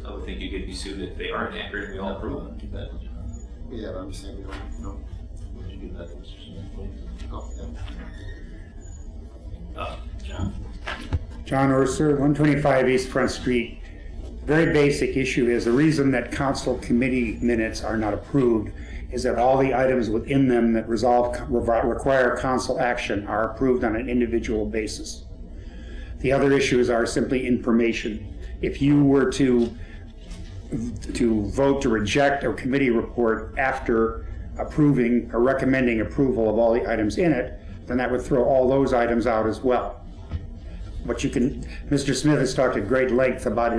I would think you could be sued if they aren't accurate and we all approve them. Yeah, but I'm just saying we don't know. Oh, yeah. John. John Orser, 125 East Front Street. Very basic issue is the reason that council committee minutes are not approved is that all the items within them that require council action are approved on an individual basis. The other issues are simply information. If you were to vote to reject a committee report after approving or recommending approval of all the items in it, then that would throw all those items out as well. Mr. Smith has talked at great length about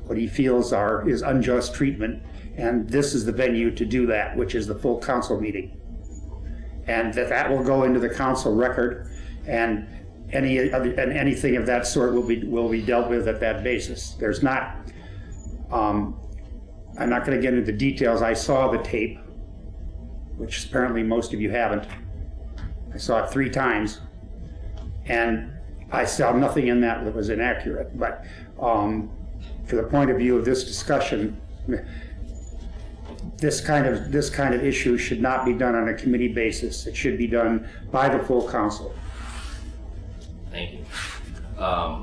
what he feels is unjust treatment, and this is the venue to do that, which is the full council meeting. And that will go into the council record, and anything of that sort will be dealt with at that basis. There's not, I'm not going to get into the details. I saw the tape, which apparently most of you haven't. I saw it 3 times, and I saw nothing in that was inaccurate. But to the point of view of this discussion, this kind of issue should not be done on a committee basis. It should be done by the full council. Thank you. I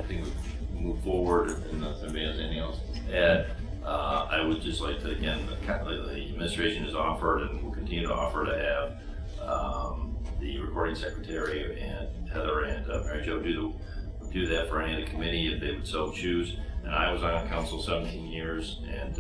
think we move forward, unless anybody has anything else to add. I would just like to, again, the administration has offered and will continue to offer to have the recording secretary and Heather and Mary Jo do that for any of the committee if they would so choose. And I was on council 17 years, and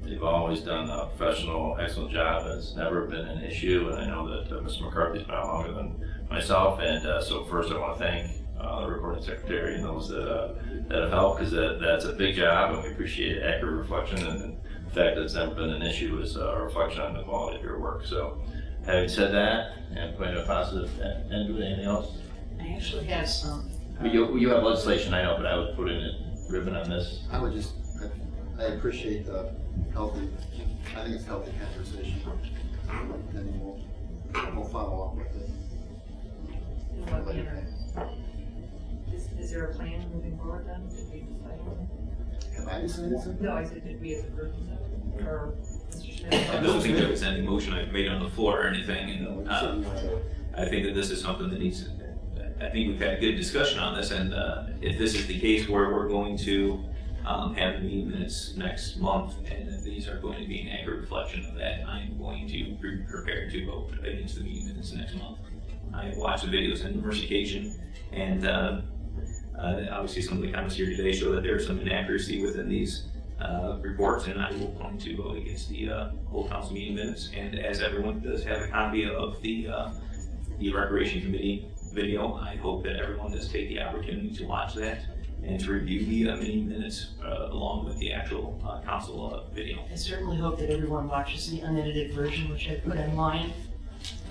they've always done a professional, excellent job. It's never been an issue, and I know that Mr. McCarthy's been on longer than myself. And so first I want to thank the recording secretary and those that have helped, because that's a big job, and we appreciate accurate reflection. And the fact that it's never been an issue is a reflection on the quality of your work. So having said that, and putting a positive end to it, anything else? I actually have some. You have legislation, I know, but I would put in a ribbon on this. I would just, I appreciate the healthy, I think it's healthy conversation. And we'll follow up with it. Is there a plan moving forward then? Did we decide on Have I decided something? it? No, I said, did we as a group decide? Or Mr. Schmidt? I don't think there was any motion I made on the floor or anything, and I think that this is something that needs, I think we've had a good discussion on this, and if this is the case where we're going to have the meeting minutes next month, and if these are going to be an accurate reflection of that, I'm going to be prepared to vote against the meeting minutes next month. I watched the videos on numerous occasion, and obviously some of the comments here today show that there's some inaccuracy within these reports, and I will point to vote against the whole council meeting minutes. And as everyone does have a copy of the Recreation Committee video, I hope that everyone does take the opportunity to watch that and to review the meeting minutes along with the actual council video. I certainly hope that everyone watches the unedited version, which I put online.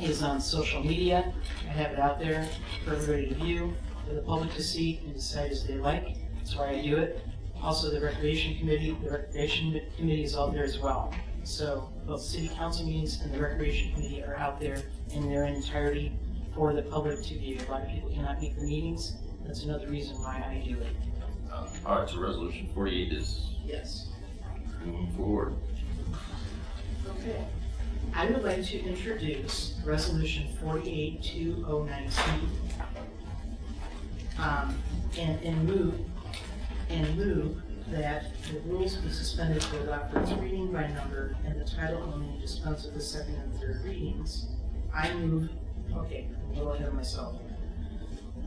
Is on social media. I have it out there for everybody to view, for the public to see and decide as they like. That's why I do it. Also, the Recreation Committee is out there as well. So both City Council meetings and the Recreation Committee are out there in their entirety for the public to view. A lot of people cannot make the meetings. That's another reason why I do it. All right, so resolution 48 is Yes. moving forward. Okay. I would like to introduce Resolution 48-2019 and move that the rules be suspended to allow for its reading by number and the title only dispense with the second and third readings. I move, okay, I'm a little ahead of myself.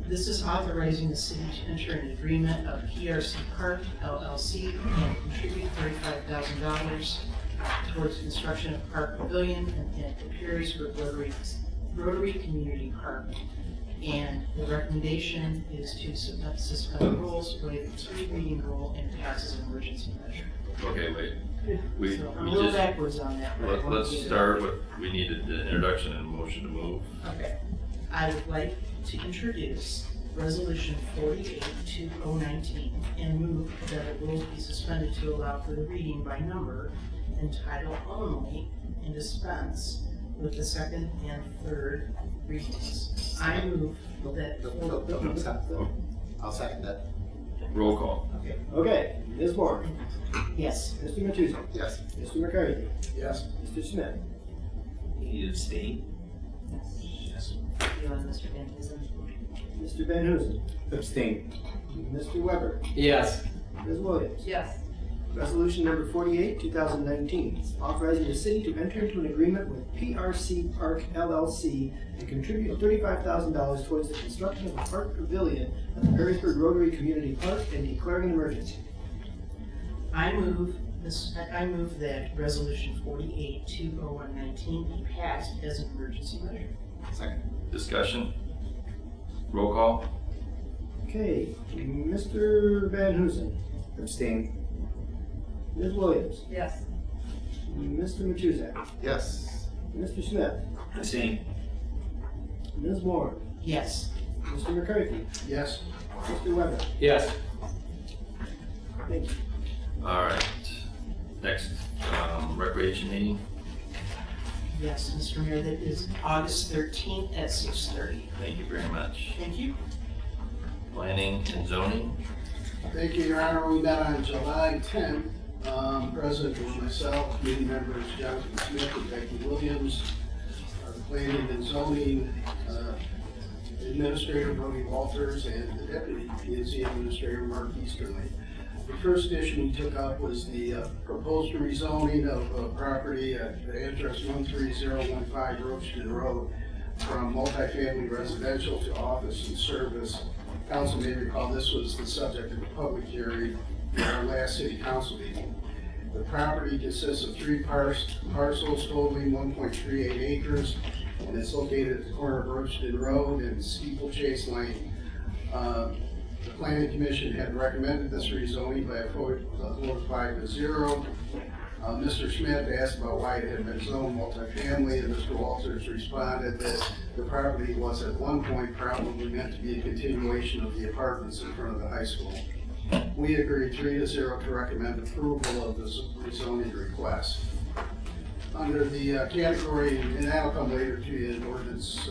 This is authorizing the city to enter an agreement of PRC Park LLC and contribute $35,000 towards construction of Park Pavilion at the Perrysburg Rotary Community Park. And the recommendation is to suspend rules, waive the three reading rule, and pass as an emergency measure. Okay, wait. So I'm a little backwards on that. but I wanna Let's do that. start with, we needed the introduction and motion to move. Okay. I would like to introduce Resolution 48-2019 and move that the rules be suspended to allow for the reading by number and title only and dispense with the second and third readings. I move that. No, stop. I'll second that. Roll call. Okay, Ms. Moore, Yes. Mr. Matusek, Yes. Mr. McCarthy, Yes. Mr. Smith, You need to abstain? Yes. You and Mr. Van Duzen. Mr. Van Huzen, Abstain. Mr. Weber, Yes. Ms. Williams. Yes. Resolution number 48, 2019, authorizing the city to enter into an agreement with PRC Park LLC and contribute $35,000 towards the construction of a park pavilion at the Perrysburg Rotary Community Park and declaring an emergency. I move that Resolution 48-2019 be passed as an emergency measure. Second. Discussion. Roll call. Okay, Mr. Van Huzen, Abstain. Ms. Williams, Yes. Mr. Matusek, Yes. Mr. Smith, Abstain. Ms. Moore, Yes. Mr. McCarthy, Yes. Mr. Weber. Yes. Thank you. All right. Next, recreation meeting. Yes, Mr. Mayor, that is August 13th at 6:30. Thank you very much. Thank you. Planning and zoning. Thank you, Your Honor. We met on July 10th. President was myself, committee members Jonathan Smith and Becky Williams. Our planning and zoning Administrator Brody Walters and the Deputy P&Z Administrator Mark Easterly. The first issue we took up was the proposed rezoning of property at the address 13015 Roachton Road from multifamily residential to office and service. Council may recall this was the subject of a public hearing at our last city council meeting. The property consists of 3 parcels totaling 1.38 acres, and it's located at the corner of Roachton Road and Steeplechase Lane. The Planning Commission had recommended this rezoning by a vote of 5-0. Mr. Smith asked about why it had been zoned multifamily, and Mr. Walters responded that the property was at one point probably meant to be a continuation of the apartments in front of the high school. We agreed 3-0 to recommend approval of this rezoning request. Under the category, and that'll come later to you in ordinance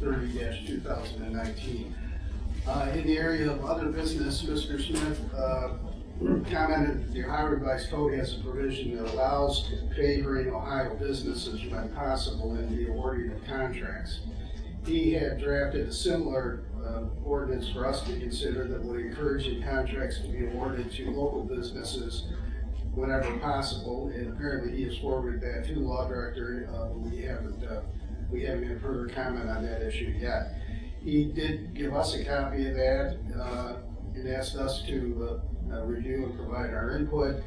30-2019. In the area of other business, Mr. Smith commented that the Ohio Revised Code has a provision that allows favoring Ohio businesses when possible in the awarding of contracts. He had drafted a similar ordinance for us to consider that would encourage the contracts to be awarded to local businesses whenever possible, and apparently he has forwarded that to the law director. We haven't had further comment on that issue yet. He did give us a copy of that and asked us to review and provide our input.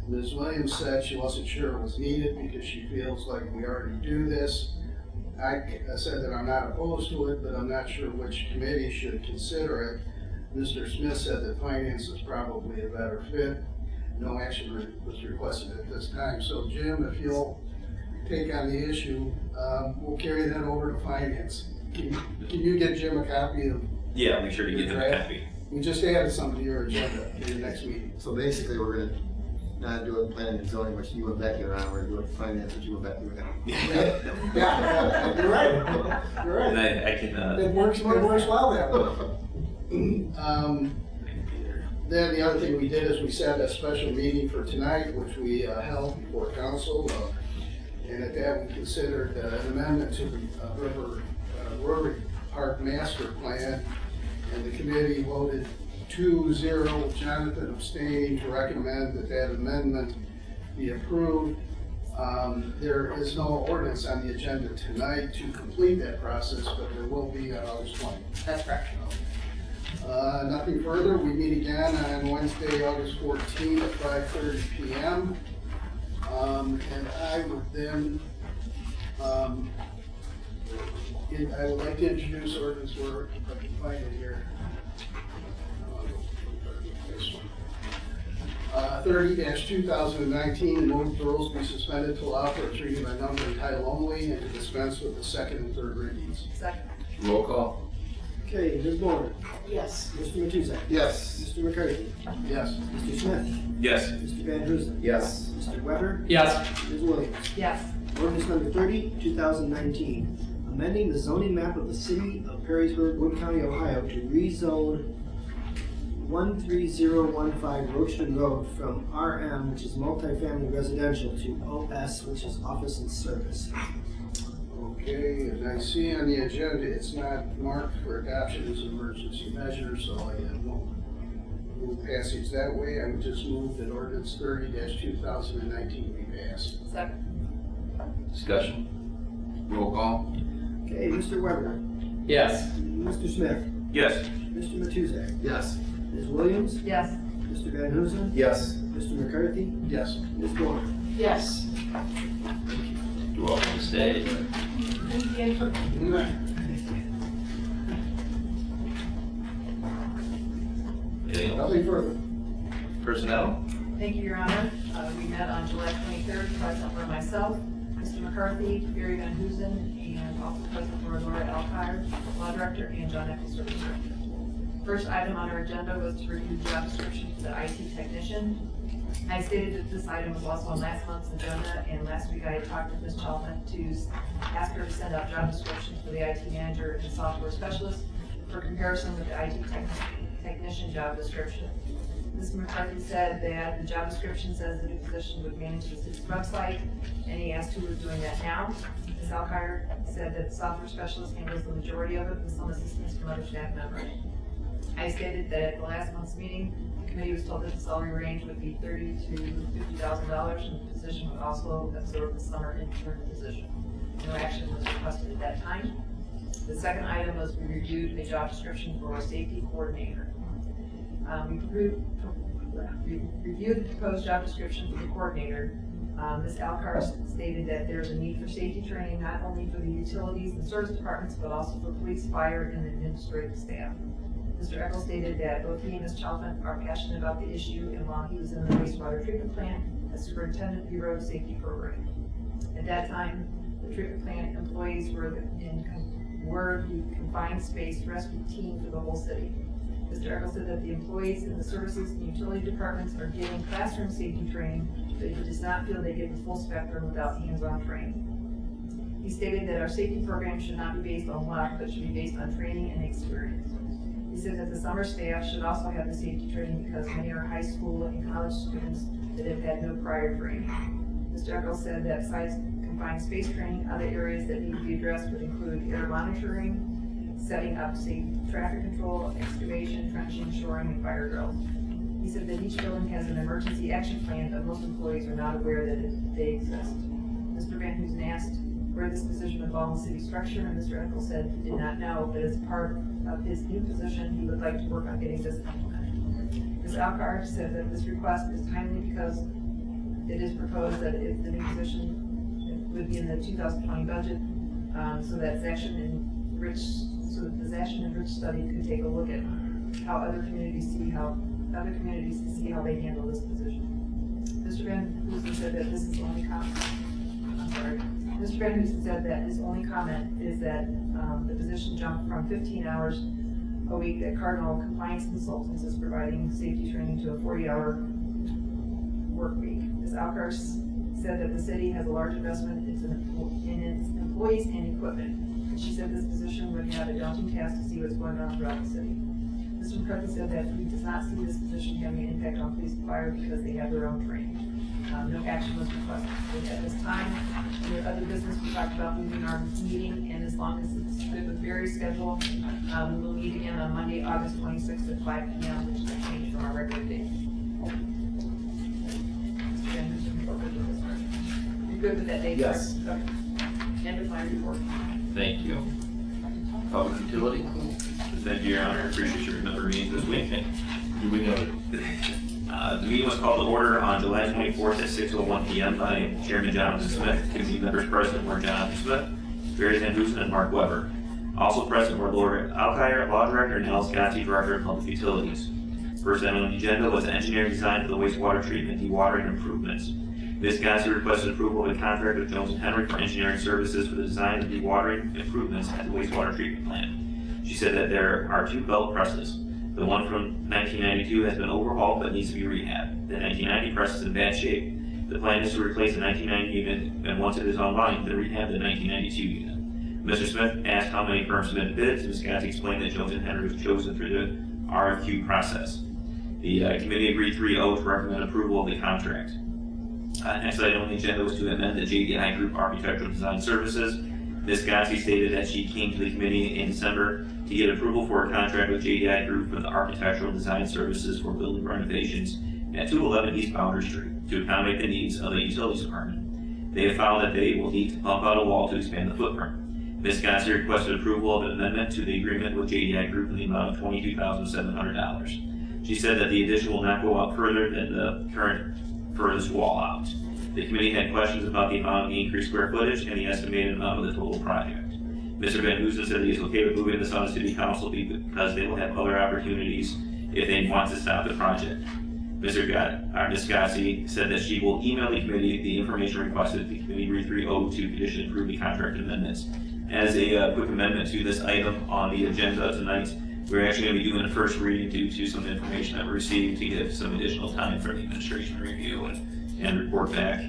Ms. Williams said she wasn't sure it was needed because she feels like we already do this. I said that I'm not opposed to it, but I'm not sure which committee should consider it. Mr. Smith said that finance is probably a better fit. No action was requested at this time. So Jim, if you'll take on the issue, we'll carry that over to finance. Can you get Jim a copy of? Yeah, I'll make sure to get them a copy. We just added something to your agenda for your next meeting. So basically, we're gonna not do it planning and zoning, which you and Becky are on, we're gonna do it finance, which you and Becky are on. Yeah, you're right. You're right. And I can, It works well that way. Then the other thing we did is we set a special meeting for tonight, which we held before council. And at that, we considered an amendment to the Rotary Park Master Plan. And the committee voted 2-0, Jonathan abstaining, to recommend that that amendment be approved. There is no ordinance on the agenda tonight to complete that process, but there will be on August 20th. That's correct. Nothing further. We meet again on Wednesday, August 14th at 5:30 p.m. And I would then, I would like to introduce ordinance where I can find it here. 30-2019, and move the rules be suspended to allow for its reading by number and title only, and to dispense with the second and third readings. Second. Roll call. Okay, Ms. Moore, Yes. Mr. Matuzak, Yes. Mr. McCarthy, Yes. Mr. Smith, yes. Mr. Van Huzen, Yes. Mr. Weber, Yes. Ms. Williams. Yes. Ordinance number 30, 2019, amending the zoning map of the city of Perrysburg, Wood County, Ohio to rezone 13015 Roachton Road from RM, which is multifamily residential, to OS, which is office and service. Okay, and I see on the agenda, it's not marked for adoption as an emergency measure, so I won't move passage that way. I would just move that ordinance 30-2019 be passed. Second. Discussion. Roll call. Okay, Mr. Weber, Yes. Mr. Smith, Yes. Mr. Matuzak, Yes. Ms. Williams, Yes. Mr. Van Huzen, Yes. Mr. McCarthy, Yes. Ms. Moore. Yes. You're welcome to stay. Anything else? Nothing further. Personnel? Thank you, Your Honor. We met on July 23rd, present for myself, Mr. McCarthy, Barry Van Huzen, and also present for Laura Alkire, Law Director, and John Eccles, Service Director. First item on our agenda was to review job description for the IT technician. I stated that this item was also on last month's agenda, and last week I had talked with Ms. Chalfant to ask her to send out job descriptions for the IT manager and software specialist for comparison with the IT technician job description. Mr. McCarthy said that the job description says the new position would manage the city's website, and he asked who was doing that now. Ms. Alkire said that the software specialist handles the majority of it, with some assistance from other staff members. I stated that at the last month's meeting, the committee was told that the salary range would be $30,000 to $50,000, and the position would also absorb the summer intern position. No action was requested at that time. The second item was we reviewed a job description for a safety coordinator. We reviewed the proposed job description for the coordinator. Ms. Alkar stated that there's a need for safety training not only for the utilities and service departments, but also for police, fire, and administrative staff. Mr. Eckel stated that both he and Ms. Chalfant are passionate about the issue, and while he was in the wastewater treatment plant as superintendent, he wrote a safety program. At that time, the treatment plant employees were the confined space rescue team for the whole city. Mr. Eckel said that the employees in the services and utility departments are getting classroom safety training, but he does not feel they get the full spectrum without hands-on training. He stated that our safety program should not be based on luck, but should be based on training and experience. He said that the summer staff should also have the safety training because many are high school and college students that have had no prior training. Mr. Eckel said that besides confined space training, other areas that need to be addressed would include air monitoring, setting up safe traffic control, excavation, trenching, shoring, and fire drills. He said that each building has an emergency action plan, but most employees are not aware that they exist. Mr. Van Hoosen asked where this position would fall in the city structure, and Mr. Eckel said he did not know, but as part of his new position, he would like to work on getting this implemented. Ms. Alkar said that this request is timely because it is proposed that if the new position would be in the 2020 budget, so that Zaction and Rich study could take a look at how other communities see how they handle this position. Mr. Van Hoosen said that this is the only comment. Mr. Van Hoosen said that his only comment is that the position jumped from 15 hours a week that Cardinal Compliance Consultants is providing safety training to a 40-hour work week. Ms. Alkar said that the city has a large investment in its employees and equipment. She said this position would have a daunting task to see what's going on throughout the city. Mr. McCarthy said that he does not see this position having an impact on police and fire because they have their own training. No action was requested at this time. With other business, we talked about moving our meeting, and as long as it's good with Barry's schedule, we will meet again on Monday, August 26th at 5 p.m., which is a change from our regular date. Mr. Van Hoosen, you're good with that date? Yes. Okay. End of my report. Thank you. Public utility? Thank you, Your Honor. Appreciate your remembering me this week. Do we know it? The meeting was called to order on July 24th at 6:01 p.m. by Chairman Jonathan Smith. Committee members present were Jonathan Smith, Barry Van Hoosen, and Mark Weber. Also present were Laura Alkire, Law Director, and Al Scotti, Director of Public Utilities. First item on the agenda was engineering design for the wastewater treatment dewatering improvements. Ms. Gassi requested approval of a contract with Jones & Henry for engineering services for the design of dewatering improvements at the wastewater treatment plant. She said that there are two belt presses. The one from 1992 has been overhauled but needs to be rehabbed. The 1990 press is in bad shape. The plan is to replace the 1990 unit, and once it is online, then rehab the 1992 unit. Mr. Smith asked how many firms submitted bids. Ms. Gassi explained that Jones & Henry was chosen through the RFQ process. The committee agreed 3-0 to recommend approval of the contract. Next item on the agenda was to amend the JDI Group Architectural Design Services. Ms. Gassi stated that she came to the committee in December to get approval for a contract with JDI Group for the architectural design services for building renovations at 211 East Boundary Street to accommodate the needs of the utilities department. They have found that they will need to pump out a wall to expand the footprint. Ms. Gassi requested approval of an amendment to the agreement with JDI Group in the amount of $22,700. She said that the addition will not go out further than the current furthest wall out. The committee had questions about the amount of the increased square footage and the estimated amount of the total project. Mr. Van Hoosen said he is okay with moving this on to City Council because they will have other opportunities if they want to stop the project. Ms. Gassi said that she will email the committee the information requested at the committee re 302 condition approve the contract amendments. As a quick amendment to this item on the agenda tonight, we're actually going to be doing a first reading due to some information that we received to give some additional time for the administration to review and report back.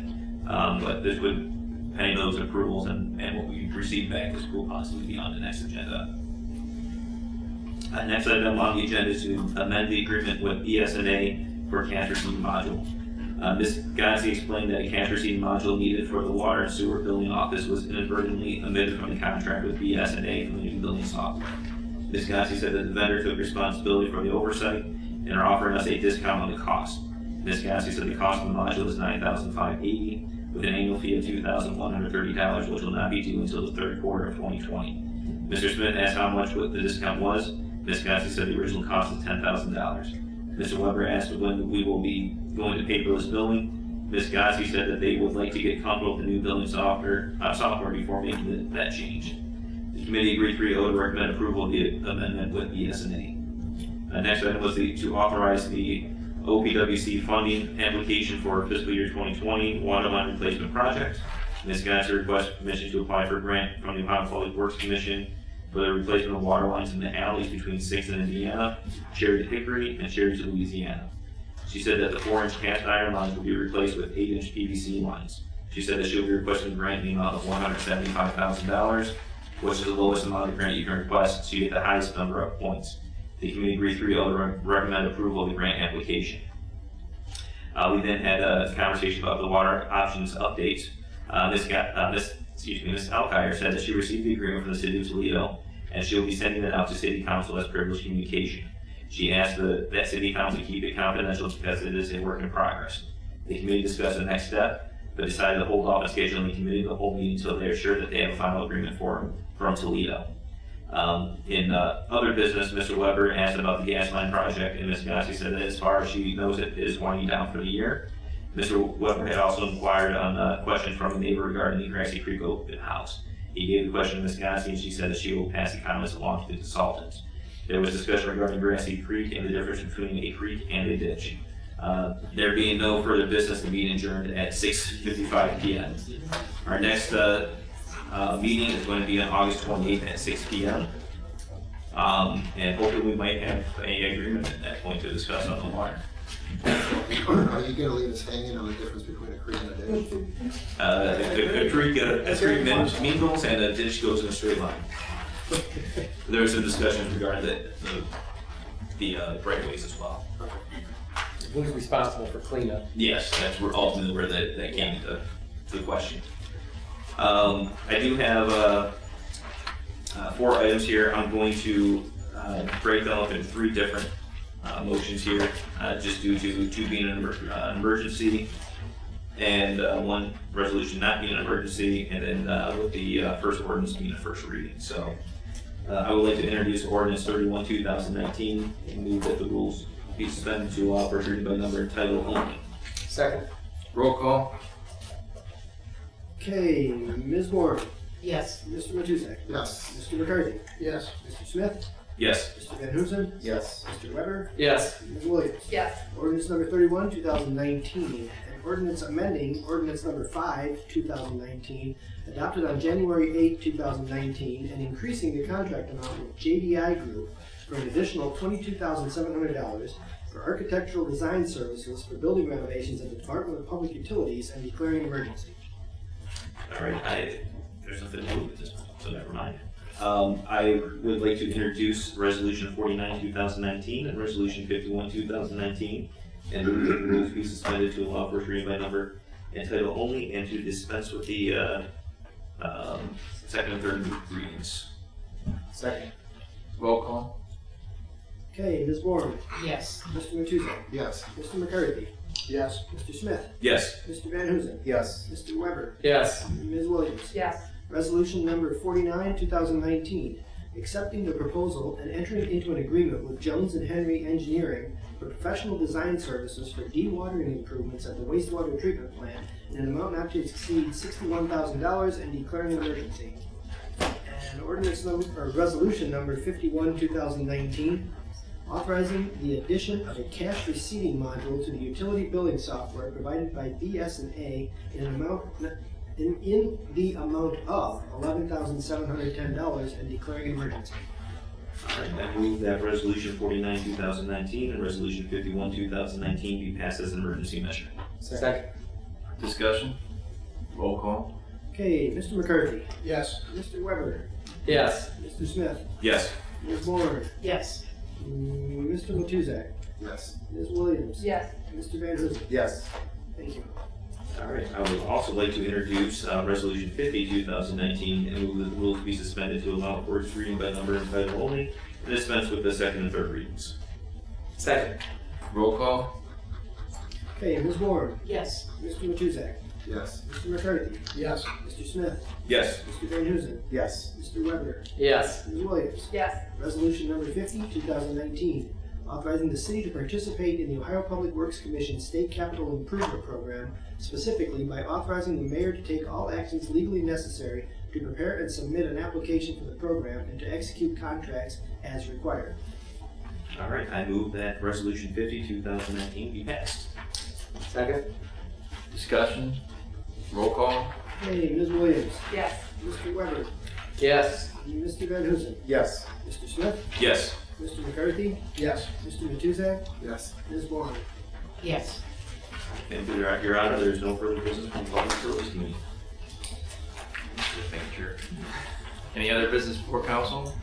But this would, pending those approvals and what we receive back, this will possibly be on the next agenda. Next item on the agenda is to amend the agreement with ESNA for a cash receiving module. Ms. Gazzi explained that a cash receiving module needed for the water and sewer billing office was inadvertently omitted from the contract with BS&A from the new billing software. Ms. Gazzi said that the vendor took responsibility for the oversight and are offering us a discount on the cost. Ms. Gazzi said the cost of the module is $9,580 with an annual fee of $2,130, which will not be due until the third quarter of 2020. Mr. Smith asked how much the discount was. Ms. Gazzi said the original cost is $10,000. Mr. Weber asked when we will be going to paperless billing. Ms. Gazzi said that they would like to get comfortable with the new billing software before making that change. The committee agreed 3-0 to recommend approval of the amendment with BS&A. Next item was to authorize the OPWC funding application for fiscal year 2020 water line replacement project. Ms. Gazzi requests permission to apply for a grant from the Ohio Public Works Commission for the replacement of water lines in the alleys between 6th and Indiana, Cherry to Hickory, and Cherry to Louisiana. She said that the 4-inch cast iron lines will be replaced with 8-inch PVC lines. She said that she'll be requesting a grant in the amount of $175,000, which is the lowest amount of grant you can request, so you get the highest number of points. The committee agreed 3-0 to recommend approval of the grant application. We then had a conversation about the water options updates. Ms. Alkire said that she received the agreement from the city of Toledo, and she'll be sending it out to city council as privileged communication. She asked that city council keep it confidential because it is a work in progress. The committee discussed the next step, but decided to hold off on scheduling the committee the whole meeting until they are sure that they have a final agreement from Toledo. In other business, Mr. Weber asked about the gas line project, and Ms. Gazzi said that as far as she knows, it is winding down for the year. Mr. Weber had also inquired on a question from a neighbor regarding the Grassy Creek open house. He gave the question to Ms. Gazzi, and she said that she will pass the comments along to the consultants. There was discussion regarding Grassy Creek and the difference between a creek and a ditch. There being no further business, the meeting adjourned at 6:55 p.m. Our next meeting is going to be on August 28th at 6 p.m. And hopefully we might have an agreement at that point to discuss on the water. Are you going to leave us hanging on the difference between a creek and a ditch? A creek mingles and a ditch goes in a straight line. There was some discussion regarding the right of ways as well. Who's responsible for cleanup? Yes, that's ultimately where that came to the question. I do have 4 items here. I'm going to break them up into 3 different motions here, just due to 2 being an emergency and 1 resolution not being an emergency, and then with the first ordinance being a first reading. So I would like to introduce ordinance 31, 2019, and move that the rules be suspended to allow first reading by number and title only. Second. Roll call. Okay, Ms. Moore, Yes. Mr. Matusek, Yes. Mr. McCarthy, Yes. Mr. Smith, Yes. Mr. Van Huzen, Yes. Mr. Weber, Yes. Ms. Williams. Yes. Ordinance number 31, 2019, an ordinance amending ordinance number 5, 2019, adopted on January 8, 2019, and increasing the contract amount with JDI Group for an additional $22,700 for architectural design services for building renovations at the Department of Public Utilities and declaring an emergency. All right, there's nothing to move at this point, so never mind. I would like to introduce Resolution 49, 2019, and Resolution 51, 2019, and move that the rules be suspended to allow first reading by number and title only, and to dispense with the second and third readings. Second. Roll call. Okay, Ms. Moore, Yes. Mr. Matusek, Yes. Mr. McCarthy, Yes. Mr. Smith, Yes. Mr. Van Huzen, Yes. Mr. Weber, Yes. Ms. Williams. Yes. Resolution number 49, 2019, accepting the proposal and entering into an agreement with Jones and Henry Engineering for professional design services for dewatering improvements at the wastewater treatment plant in an amount not to exceed $61,000 and declaring an emergency. And ordinance number, or resolution number 51, 2019, authorizing the addition of a cash receiving module to the utility billing software provided by BS&A in an amount in the amount of $11,710 and declaring an emergency. All right, I move that Resolution 49, 2019, and Resolution 51, 2019 be passed as an emergency measure. Second. Discussion. Roll call. Okay, Mr. McCarthy, Yes. Mr. Weber, Yes. Mr. Smith, Yes. Ms. Moore, Yes. Mr. Matusek, Yes. Ms. Williams. Yes. Mr. Van Huzen. Yes. Thank you. All right, I would also like to introduce Resolution 50, 2019, and move that the rules be suspended to allow for its reading by number and title only, and dispense with the second and third readings. Second. Roll call? Okay, Ms. Warren. Yes. Mr. Matuzak. Yes. Mr. McCarthy. Yes. Mr. Smith. Yes. Mr. Van Huzen. Yes. Mr. Weber. Yes. Ms. Williams. Yes. Resolution number 50, 2019, authorizing the city to participate in the Ohio Public Works Commission State Capital Improvement Program, specifically by authorizing the mayor to take all actions legally necessary to prepare and submit an application for the program and to execute contracts as required. All right, I move that Resolution 50, 2019 be passed. Second. Discussion? Roll call? Okay, Ms. Williams. Yes. Mr. Weber. Yes. Mr. Van Huzen. Yes. Mr. Smith. Yes. Mr. McCarthy. Yes. Mr. Matuzak. Yes. Ms. Warren. Yes. And Your Honor, there is no further business from the Public Facilities Committee. Just making sure. Any other business before council?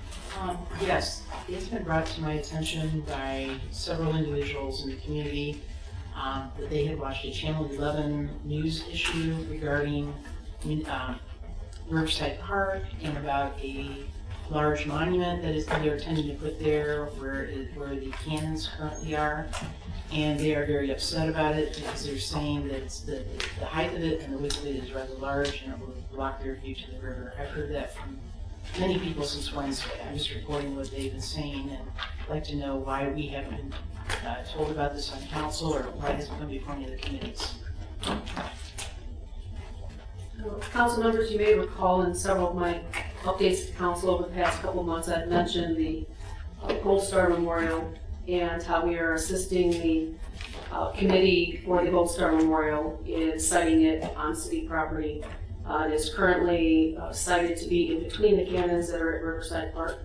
Yes, it's been brought to my attention by several individuals in the community that they had watched a Channel 11 news issue regarding Riverside Park and about a large monument that is they're intending to put there where the cannons currently are. And they are very upset about it because they're saying that it's the height of it and the width of it is rather large and it will block their view to the river. I've heard that from many people since Wednesday. I'm just reporting what they've been saying and I'd like to know why we haven't been told about this on council or why it hasn't come before any of the committees. Council members, you may recall in several of my updates to council over the past couple of months, I've mentioned the Gold Star Memorial and how we are assisting the committee for the Gold Star Memorial in siting it on city property. It is currently sited to be in between the cannons that are at Riverside Park.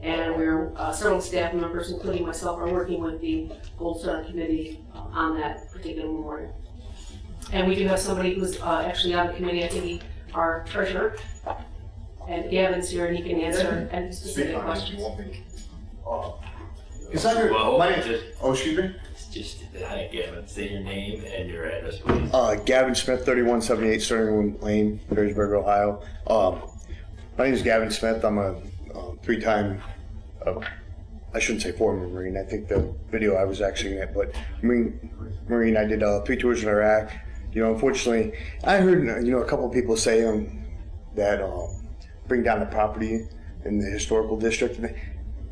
And we're, several staff members, including myself, are working with the Gold Star Committee on that particular memorial. And we do have somebody who's actually on the committee, I think our treasurer. And Gavin's here and he can answer any specific questions. Is that your, Well, my name, just, excuse me? just, hi, Gavin, say your name and your address, please. Gavin Smith, 3178 Sterling Lane, Perrysburg, Ohio. My name is Gavin Smith. I'm a three-time, I shouldn't say former Marine. I think the video I was actually in it, but Marine, I did 3 tours in Iraq. You know, unfortunately, I heard, a couple of people say that bring down the property in the historical district.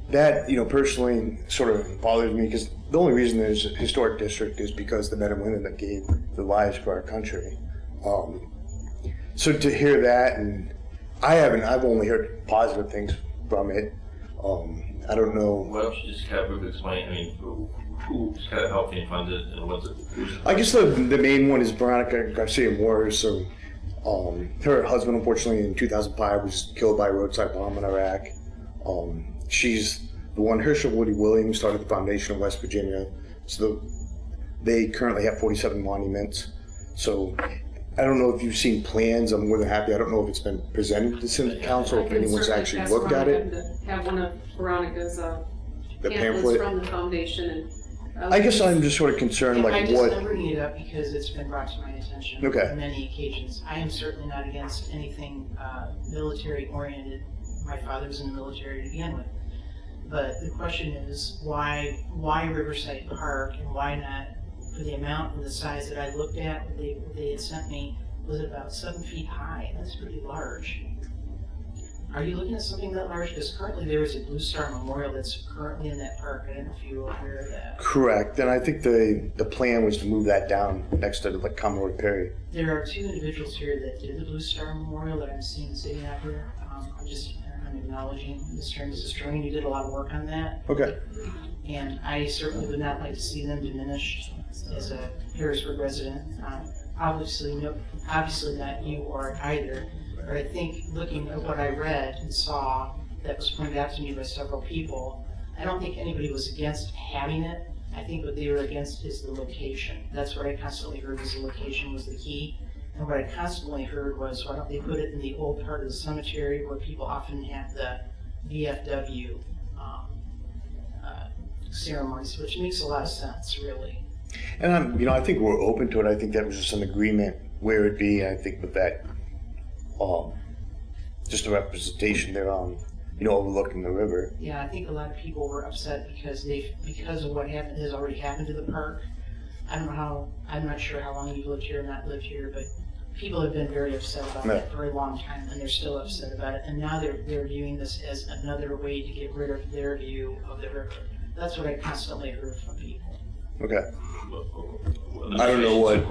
That, personally sort of bothers me because the only reason there's a historic district is because the men and women that gave their lives for our country. So to hear that, and I've only heard positive things from it. I don't know. Why don't you just kind of explain, who's kind of helping fund it and what's it? I guess the main one is Veronica Garcia Moore. So her husband, unfortunately, in 2005 was killed by a roadside bomb in Iraq. She's the one. Herschel Woody Williams started the foundation in West Virginia. So they currently have 47 monuments. So I don't know if you've seen plans. I'm more than happy. I don't know if it's been presented to City Council, if anyone's actually looked at it. Have one of Veronica's The pamphlets pamphlet. from the foundation. And I guess I'm just sort of concerned, like what. I'm bringing it up because it's been brought to my attention on many occasions. I am certainly not against anything military oriented. My father was in the military to begin with. But the question is, why Riverside Park and why not, for the amount and the size that I looked at, what they had sent me, was about 7 feet high. That's pretty large. Are you looking at something that large? Because currently there is a Blue Star Memorial that's currently in that park. I don't know if you are aware of that. Correct, and I think the plan was to move that down next to the Commodore Perry. There are 2 individuals here that did the Blue Star Memorial that I'm seeing sitting out here. I'm acknowledging Mr. and Mrs. String, you did a lot of work on that. Okay. And I certainly would not like to see them diminished as a Perrysburg resident. Obviously not you or either, but I think looking at what I read and saw that was pointed out to me by several people, I don't think anybody was against having it. I think what they were against is the location. That's what I constantly heard was the location was the key. And what I constantly heard was, why don't they put it in the old part of the cemetery where people often have the VFW ceremonies, which makes a lot of sense, really. And I think we're open to it. I think that was just an agreement where it'd be. And I think with that, just a representation there on, overlooking the river. Yeah, I think a lot of people were upset because of what has already happened to the park. I'm not sure how long you've lived here or not lived here, but people have been very upset about that for a long time, and they're still upset about it. And now they're viewing this as another way to get rid of their view of the river. That's what I constantly heard from people. Okay. Well, I don't know what.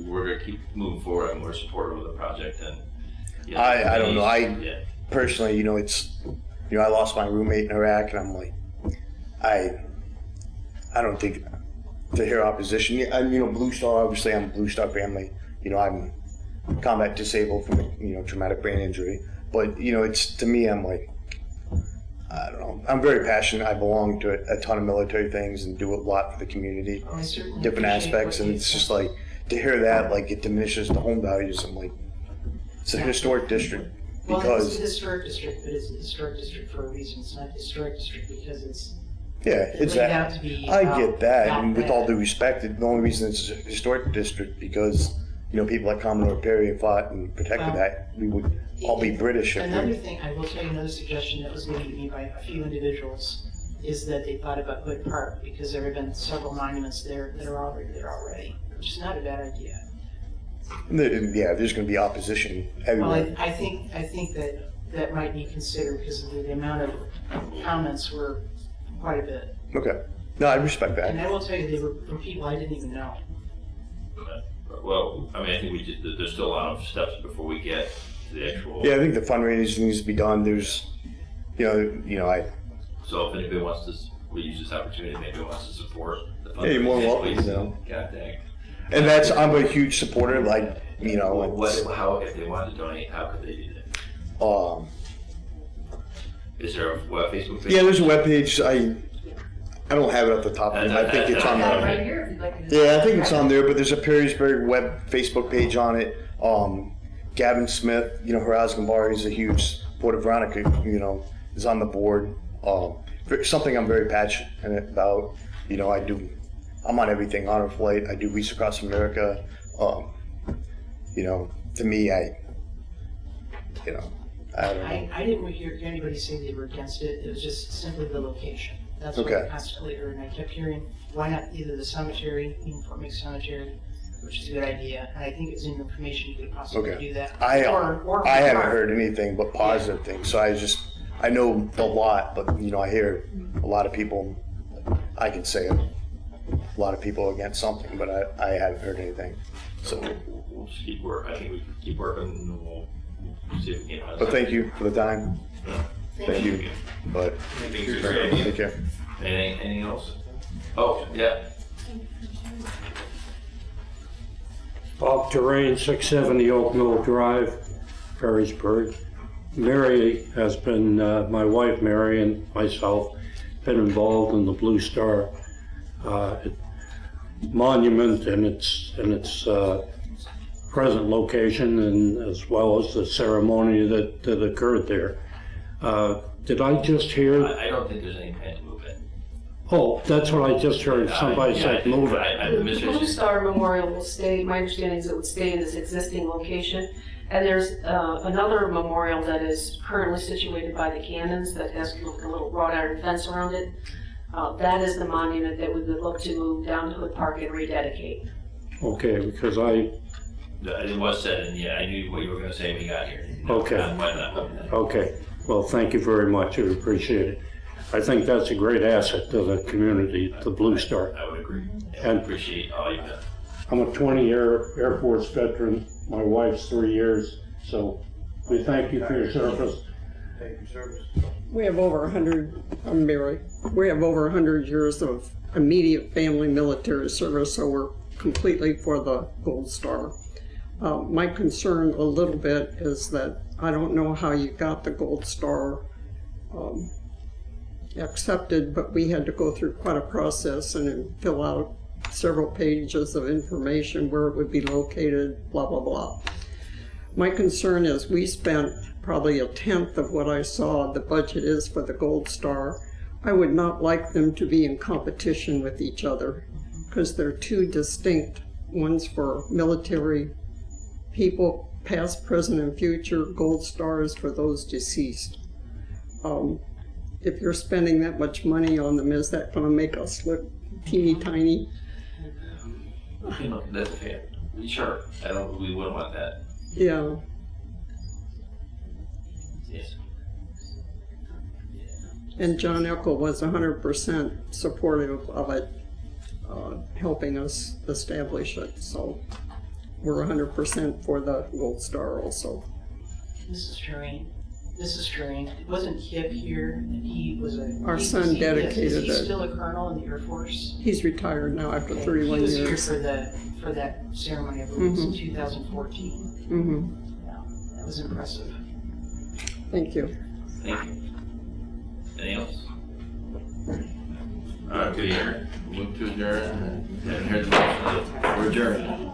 We're gonna keep moving forward, and we're supportive of the project. And I don't know. Personally, it's, I lost my roommate in Iraq, and I'm like, I don't think to hear opposition. Blue Star. Obviously, I'm a Blue Star family. I'm combat disabled from traumatic brain injury. But it's, to me, I'm like, I don't know. I'm very passionate. I belong to a ton of military things and do a lot for the community, different aspects, and it's just like to hear that, like, it diminishes the home values. I'm like, it's a historic district. Well, Because it's a historic district, but it's a historic district for a reason. It's not a historic district because it's laid out to be. I get that, and with all due respect, the only reason it's a historic district because people like Commodore Perry fought and protected that. We would all be British. Another thing, I will tell you another suggestion that was given to me by a few individuals is that they thought about Hood Park because there have been several monuments there that are already there already, which is not a bad idea. Yeah, there's going to be opposition everywhere. Well, I think that might be considered because the amount of comments were quite a bit. Okay. No, I respect that. And I will tell you, they were from people I didn't even know. Well, I think there's still a lot of steps before we get to the actual. Yeah, I think the fundraising needs to be done. There's, I. So if anybody wants to, we use this opportunity. Maybe wants to support the fundraising. Yeah, you're more welcome. Please, So. contact. And I'm a huge supporter. Like, how if they want to donate, how could they do that? Is there a Facebook page? Yeah, there's a webpage. I don't have it at the top of it. I think it's on there. Right here, if you'd like to. Yeah, I think it's on there, but there's a Perrysburg Facebook page on it. Gavin Smith, Haraz Gambari is a huge supporter. Veronica, is on the board. Something I'm very passionate about. I'm on everything, Honor Flight. I do Reach Across America. To me, I don't know. I didn't hear anybody say they were against it. It was just simply the location. That's what I constantly heard, and I kept hearing, why not either the cemetery, Fort Meade Cemetery, which is a good idea, and I think it's in information you could possibly do that. I haven't heard anything but positive things, so I know a lot, but I hear a lot of people. I can say a lot of people against something, but I haven't heard anything. So we'll just keep working. I think we can keep working, and we'll see if we can. But thank you for the time. Thank you. But take care. Anything else? Oh, yeah. Bob Terrain, 670 Oak Mill Drive, Perrysburg. Mary has been, my wife Mary and myself, been involved in the Blue Star monument and its present location, and as well as the ceremony that occurred there. Did I just hear? I don't think there's any plan to move it. Oh, that's what I just heard. Somebody said move it. The Blue Star Memorial will stay, my understanding is it would stay in this existing location. And there's another memorial that is currently situated by the cannons that has a little wrought iron fence around it. That is the monument that we would look to move down to Hood Park and rededicate. Okay, because it was said, and I knew what you were going to say when you got here. Okay. Okay. Well, thank you very much. I appreciate it. I think that's a great asset to the community, the Blue Star. I would agree. I And appreciate all you've done. I'm a 20-year Air Force veteran. My wife's 3 years. So we thank you for your service. Thank you, service. We have over 100, I'm Mary, we have over 100 years of immediate family military service, so we're completely for the Gold Star. My concern a little bit is that I don't know how you got the Gold Star accepted, but we had to go through quite a process and fill out several pages of information where it would be located, blah, blah, blah. My concern is we spent probably 1/10 of what I saw the budget is for the Gold Star. I would not like them to be in competition with each other, because they're two distinct. One's for military people, past, present, and future. Gold Star is for those deceased. If you're spending that much money on them, is that gonna make us look teeny tiny? You know, that's fair. Sure, we wouldn't want that. Yeah. Yes. And John Eckel was 100% supportive of it, helping us establish it. So we're 100% for the Gold Star also. Mrs. Turing, wasn't Kip here? And he was Our son dedicated Is he it. still a colonel in the Air Force? He's retired now after 31 He was years. here for that ceremony, I believe, in 2014. Mm-hmm. Yeah, that was impressive. Thank you. Thank you. Anything else? All right, we move to adjourn. Haven't heard the motion. We're adjourned.